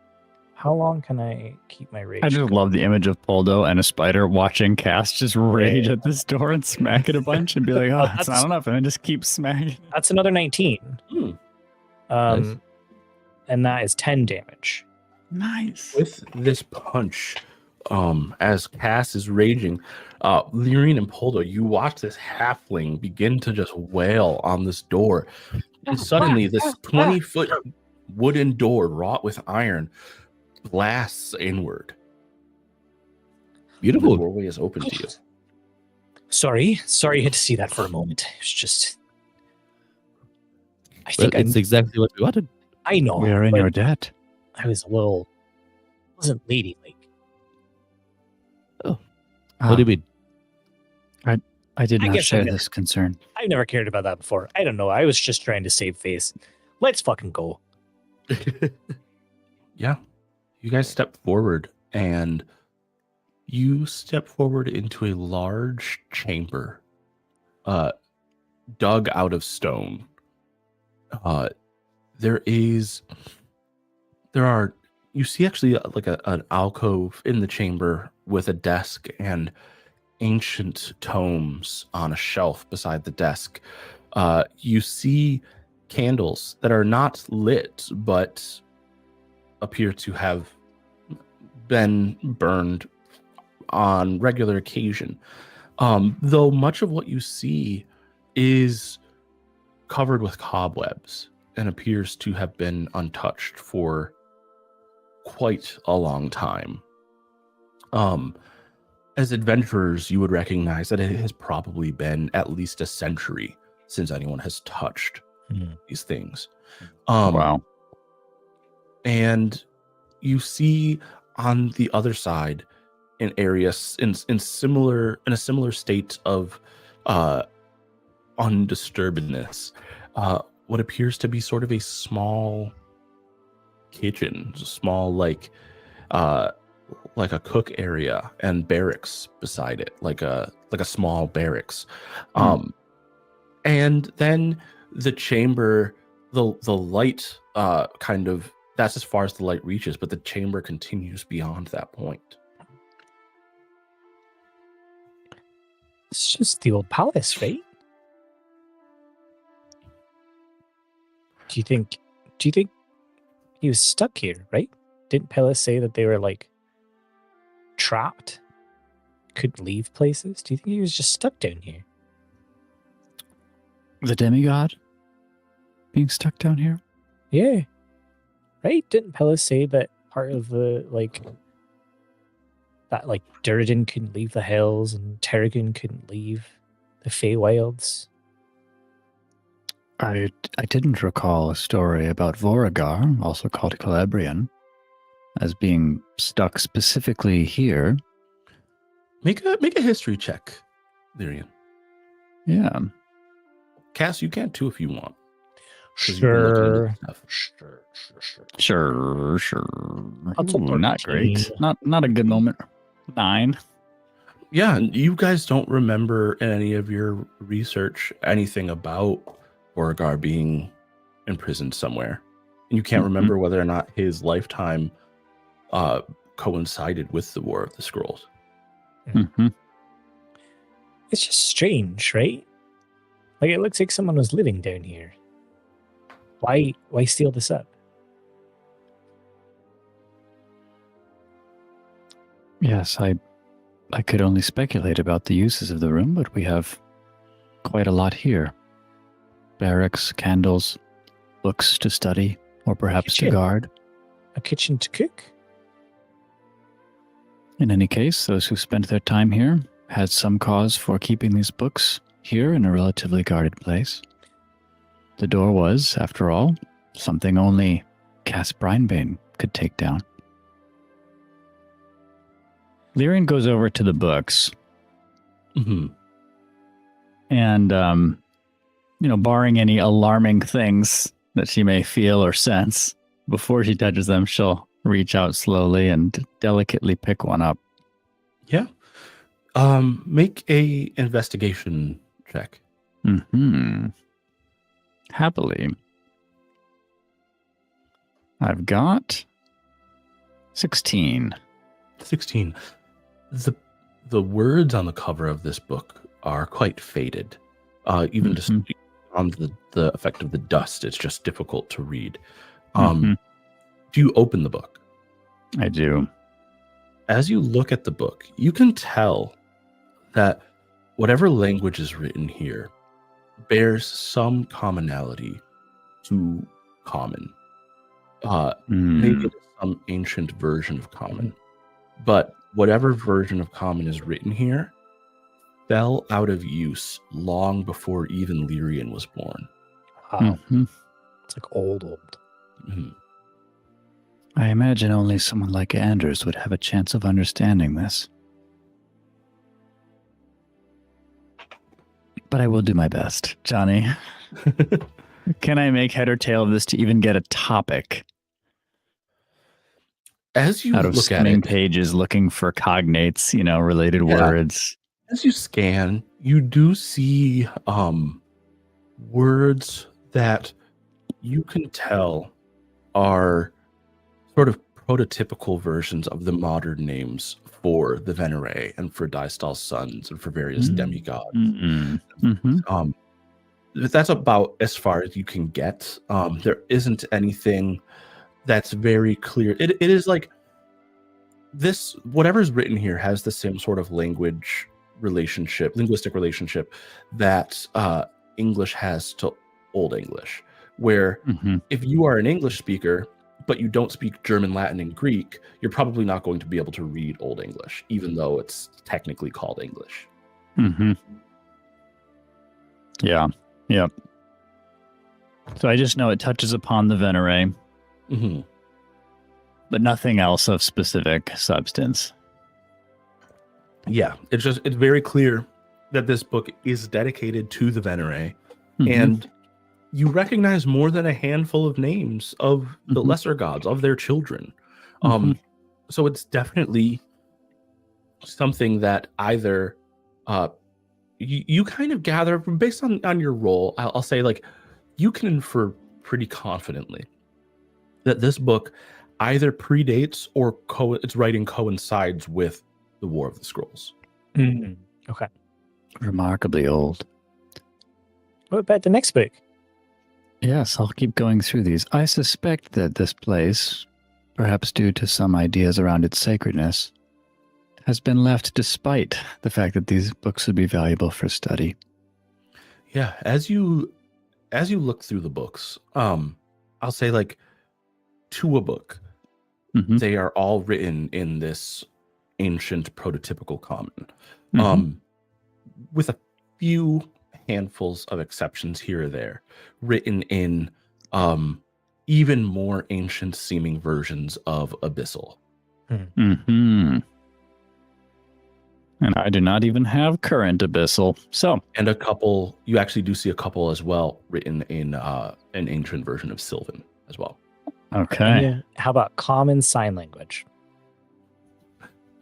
How long can I keep my rage? I just love the image of Poldo and a spider watching Cass just rage at this door and smack it a bunch and be like, oh, it's That's- not enough. And then just keep smacking. That's another 19. Hmm. Um, Nice. And that is 10 damage. Nice. With this punch, as Cass is raging, Lyrian and Poldo, you watch this halfling begin to just wail on this door. And suddenly, this 20-foot wooden door wrought with iron blasts inward. The Beautiful. doorway is open to you. Sorry, you had to see that for a moment. It's just, I Well, think it's exactly what we wanted. I know. We are in but your debt. I was a little, wasn't ladylike. What do you mean? I did I not guess share I'm- this concern. I've never cared about that before. I don't know. I was just trying to save face. Let's fucking go. Yeah. You guys step forward, and you step forward into a large chamber, dug out of stone. You see actually like an alcove in the chamber with a desk and ancient tomes on a shelf beside the desk. You see candles that are not lit, but appear to have been burned on regular occasion. Though much of what you see is covered with cobwebs and appears to have been untouched for quite a long time. As adventurers, you would recognize that it has probably been at least a century since anyone has touched these things. Wow. And you see on the other side an area in a similar state of undisturbedness, what appears to be sort of a small kitchen, small like a cook area and barracks beside it, like a small barracks. And then the chamber, the light kind of, that's as far as the light reaches, but the chamber continues beyond that point. It's just the old palace, right? Do you think he was stuck here, right? Didn't Pella say that they were like trapped? Couldn't leave places? Do you think he was just stuck down here? The demigod being stuck down here? Yeah. Right? Didn't Pella say that part of the that Durden couldn't leave the hills and Terrigan couldn't leave the Feywilds? I didn't recall a story about Voragar, also called Calabrian, as being stuck specifically here. Make a history check, Lyrian. Yeah. Cass, you can too if you want. 'Cause you've been looking into stuff. Sure. That's a Ooh, not 13. great. Not a good moment. 9. Yeah, you guys don't remember in any of your research anything about Beauregard being imprisoned somewhere. And you can't remember whether or not his lifetime coincided with the War of the Scrolls. Mm-hmm. It's just strange, right? Like it looks like someone was living down here. Why steal this up? Yes, I could only speculate about the uses of the room, but we have quite a lot here. Barracks, candles, books to study, or perhaps to Kitchen. guard. A kitchen to cook? In any case, those who spent their time here had some cause for keeping these books here in a relatively guarded place. The door was, after all, something only Cass Brinebane could take down. Lyrian goes over to the books Mm-hmm. and, barring any alarming things that she may feel or sense, before she touches them, she'll reach out slowly and delicately pick one up. Yeah. Make a investigation check. Mm-hmm. Happily. I've got 16. 16. The words on the cover of this book are quite faded. Even just on the effect of the dust, it's just difficult to read. Do you open the book? I do. As you look at the book, you can tell that whatever language is written here bears some commonality to common. Maybe it is some ancient version of common, but whatever version of common is written here fell out of use long before even Lyrian was born. Wow. Mhm. It's like old. Mhm. I imagine only someone like Anders would have a chance of understanding this. But I will do my best. Johnny, can I make head or tail of this to even get a topic? As you Out of look at skimming it, pages looking for cognates, related Yeah. words. as you scan, you do see words that you can tell are sort of prototypical versions of the modern names for the Venere and for Dystal's sons and for various demigods. Mm-hmm. That's about as far as you can get. There isn't anything that's very clear. It is like this, whatever's written here has the same sort of linguistic relationship that English has to Old English, where Mm-hmm. if you are an English speaker, but you don't speak German, Latin, and Greek, you're probably not going to be able to read Old English, even though it's technically called English. Mm-hmm. Yeah. Yep. So I just know it touches upon the Venere, Mm-hmm. but nothing else of specific substance. Yeah, it's very clear that this book is dedicated to the Venere, Mhm. and you recognize more than a handful of names of the Mhm. lesser gods, of their children. Mhm. So it's definitely something that either you kind of gather based on your role. I'll say, like, you can infer pretty confidently that this book either predates or its writing coincides with the War of the Scrolls. Okay. Remarkably old. What about the next book? Yes, I'll keep going through these. I suspect that this place, perhaps due to some ideas around its sacredness, has been left despite the fact that these books would be valuable for study. Yeah, as you look through the books, I'll say, like, to a book, Mhm. they are all written in this ancient prototypical common, Mhm. with a few handfuls of exceptions here or there, written in even more ancient seeming versions of Abyssal. Mhm. And I do not even have current Abyssal. So, And you actually do see a couple as well written in an ancient version of Sylvan as well. okay. Yeah. How about common sign language?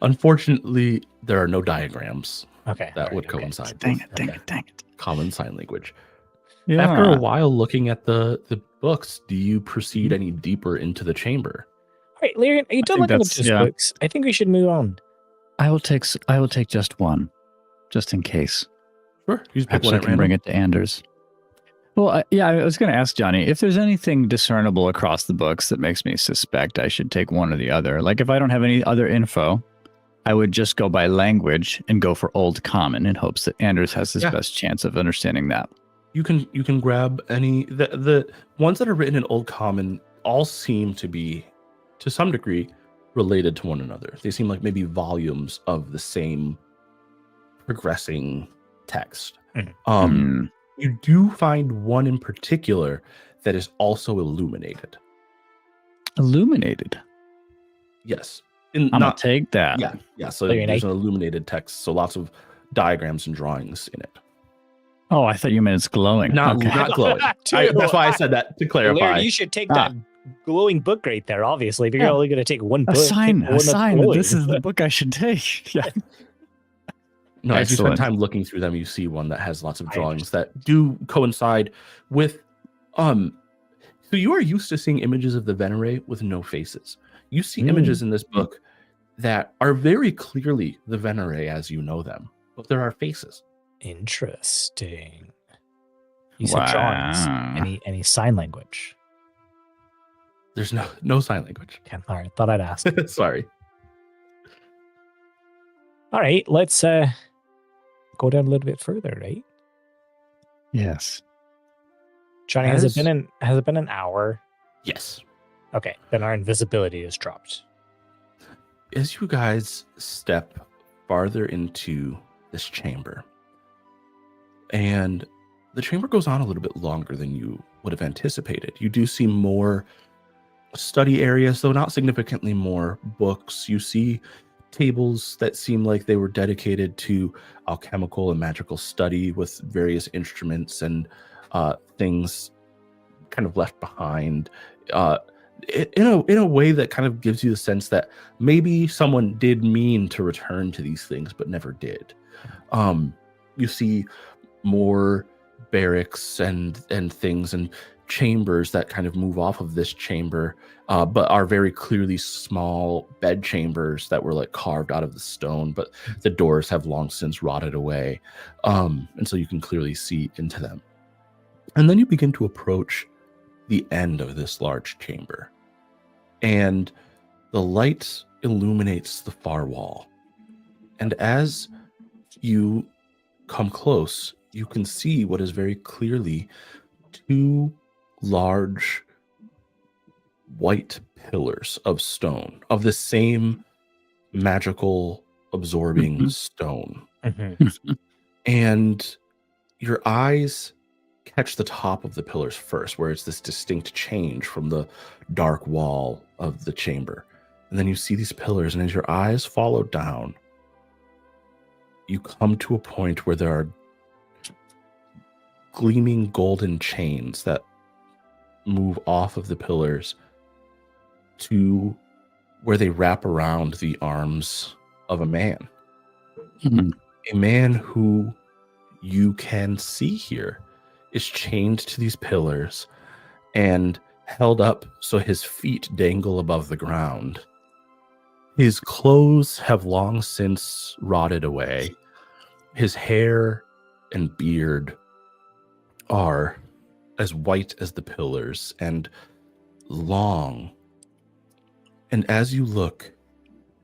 Unfortunately, there are no diagrams Okay. that alright, would okay. coincide Dang with it, dang it. common sign language. Yeah. After a while looking at the books, do you proceed any deeper into the chamber? All right, Lyrian, are you done think looking at that's- those yeah. books? I think we should move on. I will take just one, just in case. Sure. You just pick Perhaps one I at can random. bring it to Anders. Well, I was going to ask Johnny if there's anything discernible across the books that makes me suspect I should take one or the other. Like if I don't have any other info, I would just go by language and go for Old Common in hopes that Anders has his Yeah. best chance of understanding that. You can grab any the ones that are written in Old Common all seem to be, to some degree, related to one another. They seem like maybe volumes of the same progressing text. Hmm. You do find one in particular that is also illuminated. Illuminated. Yes. I'm going to take that. Yeah. So Very there's nice. an illuminated text, so lots of diagrams and drawings in it. Oh, I thought you meant it's glowing. Not Okay. glowing. That's why I said that, to clarify. Lyrian, you should take that glowing book right there, obviously. If you're Yeah. only going to take one A book, sign take the one that's that glowing. this is the book I should take. Yeah. No, as you spend Excellent. time looking through them, you see one that has lots of drawings that do coincide with so you are used to seeing images of the Venere with no faces. You see images in this book that are very clearly the Venere as you know them, but there are faces. Interesting. You said drawings. Wow. Any sign language? There's no sign language. Okay, all right, thought I'd ask. Sorry. All right, let's go down a little bit further, right? Yes. Johnny, has it been an hour? Yes. Okay, then our invisibility is dropped. As you guys step farther into this chamber, and the chamber goes on a little bit longer than you would have anticipated. You do see more study areas, though not significantly more books. You see tables that seem like they were dedicated to alchemical and magical study with various instruments and things kind of left behind in a way that kind of gives you the sense that maybe someone did mean to return to these things but never did. You see more barracks and things and chambers that kind of move off of this chamber, but are very clearly small bed chambers that were like carved out of the stone, but the doors have long since rotted away, and so you can clearly see into them. And then you begin to approach the end of this large chamber, and the light illuminates the far wall. And as you come close, you can see what is very clearly two large white pillars of stone, of the same magical absorbing stone. And your eyes catch the top of the pillars first, where it's this distinct change from the dark wall of the chamber. And then you see these pillars, and as your eyes follow down, you come to a point where there are gleaming golden chains that move off of the pillars to where they wrap around the arms of a man. A man who you can see here is chained to these pillars and held up so his feet dangle above the ground. His clothes have long since rotted away. His hair and beard are as white as the pillars and long. And as you look,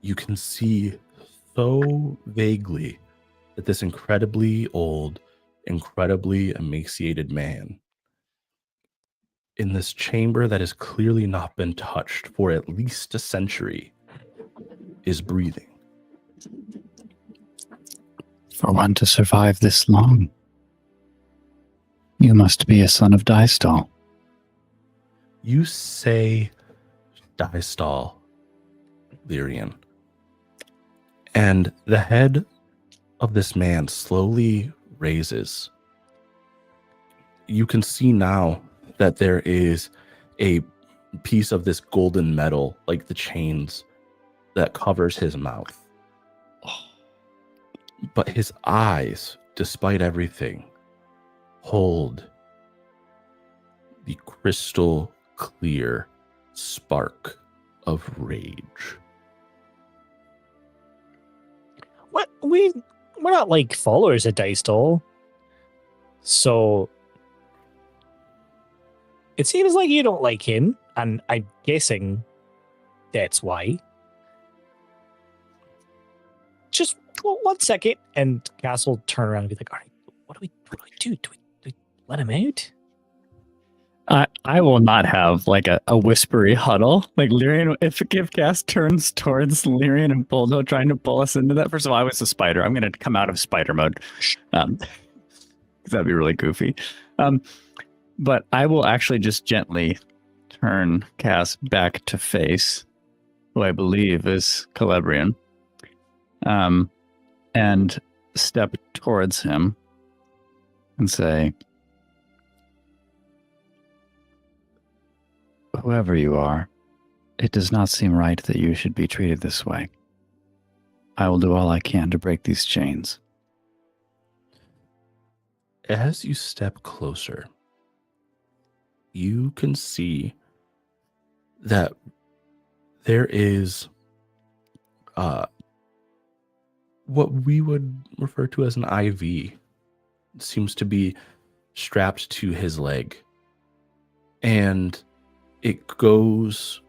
you can see so vaguely that this incredibly old, incredibly emaciated man in this chamber that has clearly not been touched for at least a century is breathing. For one to survive this long, you must be a son of Dystall. You say Dystall, Lyrian. And the head of this man slowly raises. You can see now that there is a piece of this golden metal, like the chains, that covers his mouth. But his eyes, despite everything, hold the crystal clear spark of rage. What? We're not like followers of Dystall. So it seems like you don't like him, and I'm guessing that's why. Just 1 second, and Cass will turn around and be like, all right, what do we do? Do we let him out? I will not have like a whispery huddle. Like Lyrian, if Cass turns towards Lyrian and Boldo trying to pull us into that. First of all, I was a spider. I'm going to come out of spider mode. That'd be really goofy. But I will actually just gently turn Cass back to face, who I believe is Celebrian, and step towards him and say, whoever you are, it does not seem right that you should be treated this way. I will do all I can to break these chains. As you step closer, you can see that there is what we would refer to as an IV. It seems to be strapped to his leg. And it goes.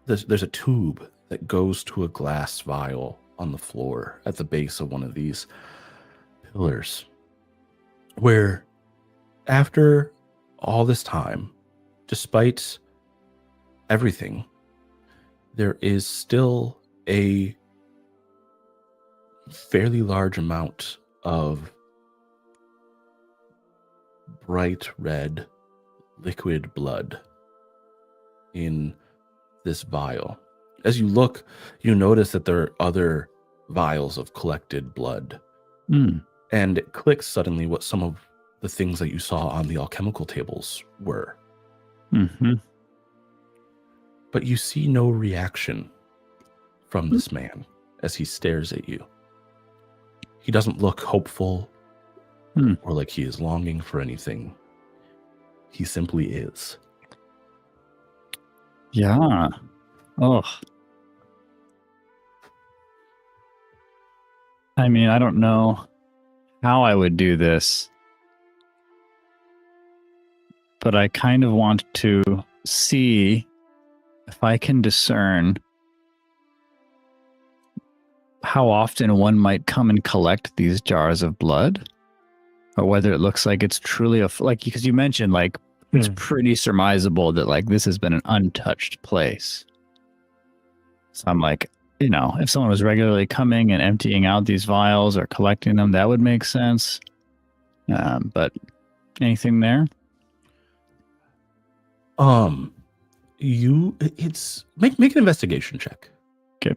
There's a tube that goes to a glass vial on the floor at the base of one of these pillars, where after all this time, despite everything, there is still a fairly large amount of bright red liquid blood in this vial. As you look, you notice that there are other vials of collected blood. And it clicks suddenly what some of the things that you saw on the alchemical tables were. But you see no reaction from this man as he stares at you. He doesn't look hopeful or like he is longing for anything. He simply is. Yeah. Oh. I mean, I don't know how I would do this, but I kind of want to see if I can discern how often one might come and collect these jars of blood, or whether it looks like it's truly because you mentioned it's pretty surmisable that this has been an untouched place. So I'm like, if someone was regularly coming and emptying out these vials or collecting them, that would make sense. But anything there? It's make an investigation check. Okay.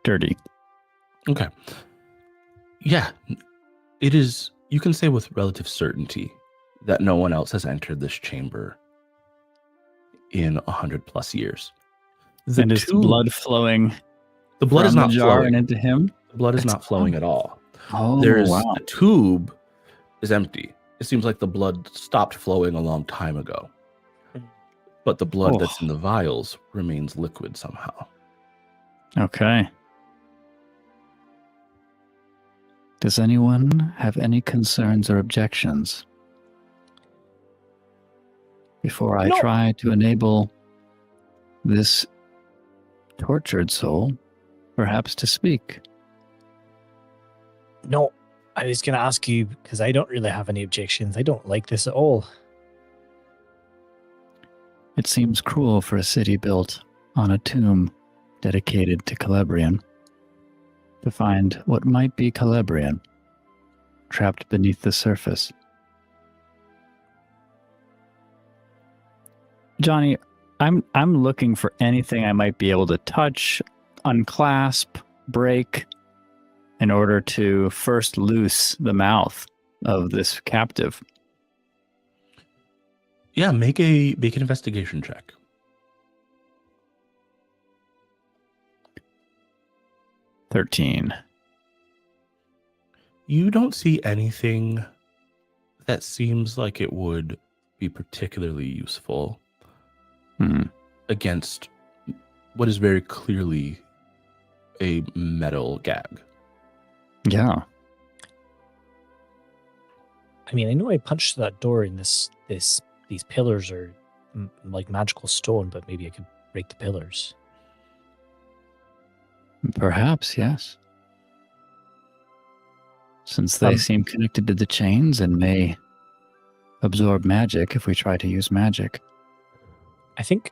Dirty. Okay. Yeah. It is, you can say with relative certainty that no one else has entered this chamber in 100+ years. And is blood flowing? The blood is not jar flowing and into him. The blood is not flowing at all. Oh, wow. The tube is empty. It seems like the blood stopped flowing a long time ago. But the blood that's in the vials remains liquid somehow. Okay. Does anyone have any concerns or objections before I try to enable this tortured soul perhaps to speak? No, I was going to ask you because I don't really have any objections. I don't like this at all. It seems cruel for a city built on a tomb dedicated to Celebrian to find what might be Celebrian trapped beneath the surface. Johnny, I'm looking for anything I might be able to touch, unclasp, break, in order to first loose the mouth of this captive. Yeah, make an investigation check. $13. You don't see anything that seems like it would be particularly useful against what is very clearly a metal gag. Yeah. I mean, I know I punched that door in these pillars are like magical stone, but maybe I could break the pillars. Perhaps, yes. Since they seem connected to the chains and may absorb magic if we try to use magic. I think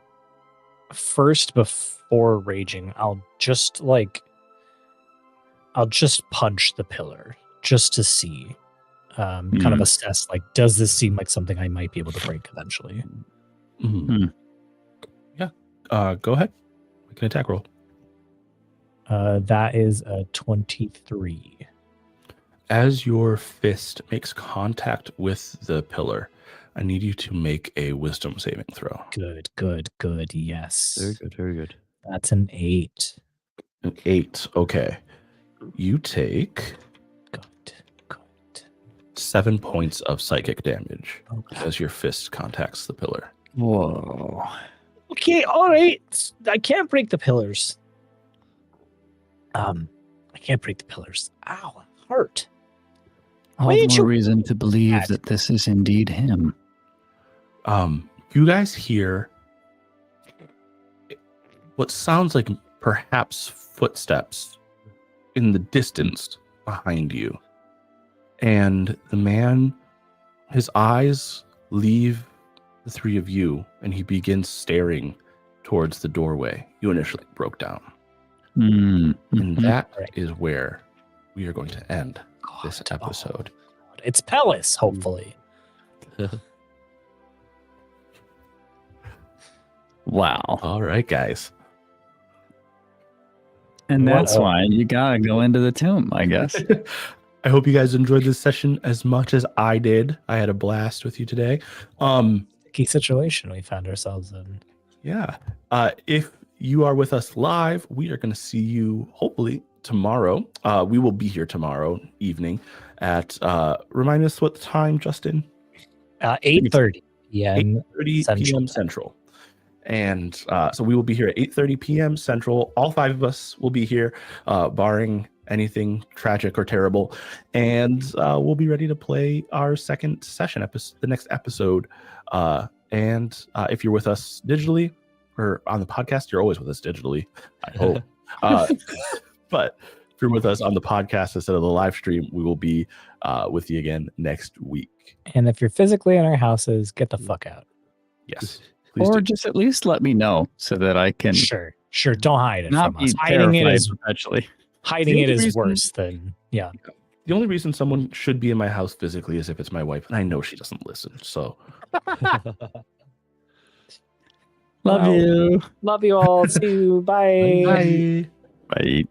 first, before raging, I'll just punch the pillar just to see, kind of assess, does this seem like something I might be able to break eventually? Yeah. Go ahead. Make an attack roll. That is a 23. As your fist makes contact with the pillar, I need you to make a wisdom saving throw. Good. Yes. Very good. That's an 8. An 8. Okay. You take Good. 7 points of psychic damage as your fist contacts the pillar. Whoa. Okay, all right. I can't break the pillars. I can't break the pillars. Ow. heart. All Why the didn't more you- reason to believe that this is indeed him. You guys hear what sounds like perhaps footsteps in the distance behind you. And the man, his eyes leave the three of you, and he begins staring towards the doorway you initially broke down. Mm, And mhm. that Right. is where we are going to end this God, episode. oh, it's Pellis, hopefully. Wow. All right, guys. And What that's a- why you gotta go into the tomb, I guess. I hope you guys enjoyed this session as much as I did. I had a blast with you today. Sticky situation we found ourselves in. Yeah. If you are with us live, we are going to see you hopefully tomorrow. We will be here tomorrow evening at, remind us what time, Justin? 8:30 p.m. 8:30 Central p.m. Time. Central. And so we will be here at 8:30 p.m. Central. All five of us will be here, barring anything tragic or terrible. And we'll be ready to play our second session, the next episode. And if you're with us digitally or on the podcast, you're always with us digitally, I hope. But if you're with us on the podcast instead of the live stream, we will be with you again next week. And if you're physically in our houses, get the fuck out. Yes. Please Or do. just at least let me know so that I can Sure. Don't hide it not from us. be Hiding it terrified is perpetually. hiding it The is reason- worse than The only reason someone should be in my house physically is if it's my wife, and I know she doesn't listen. So Love Well, you. Love you all. See you. Bye. bye. Bye.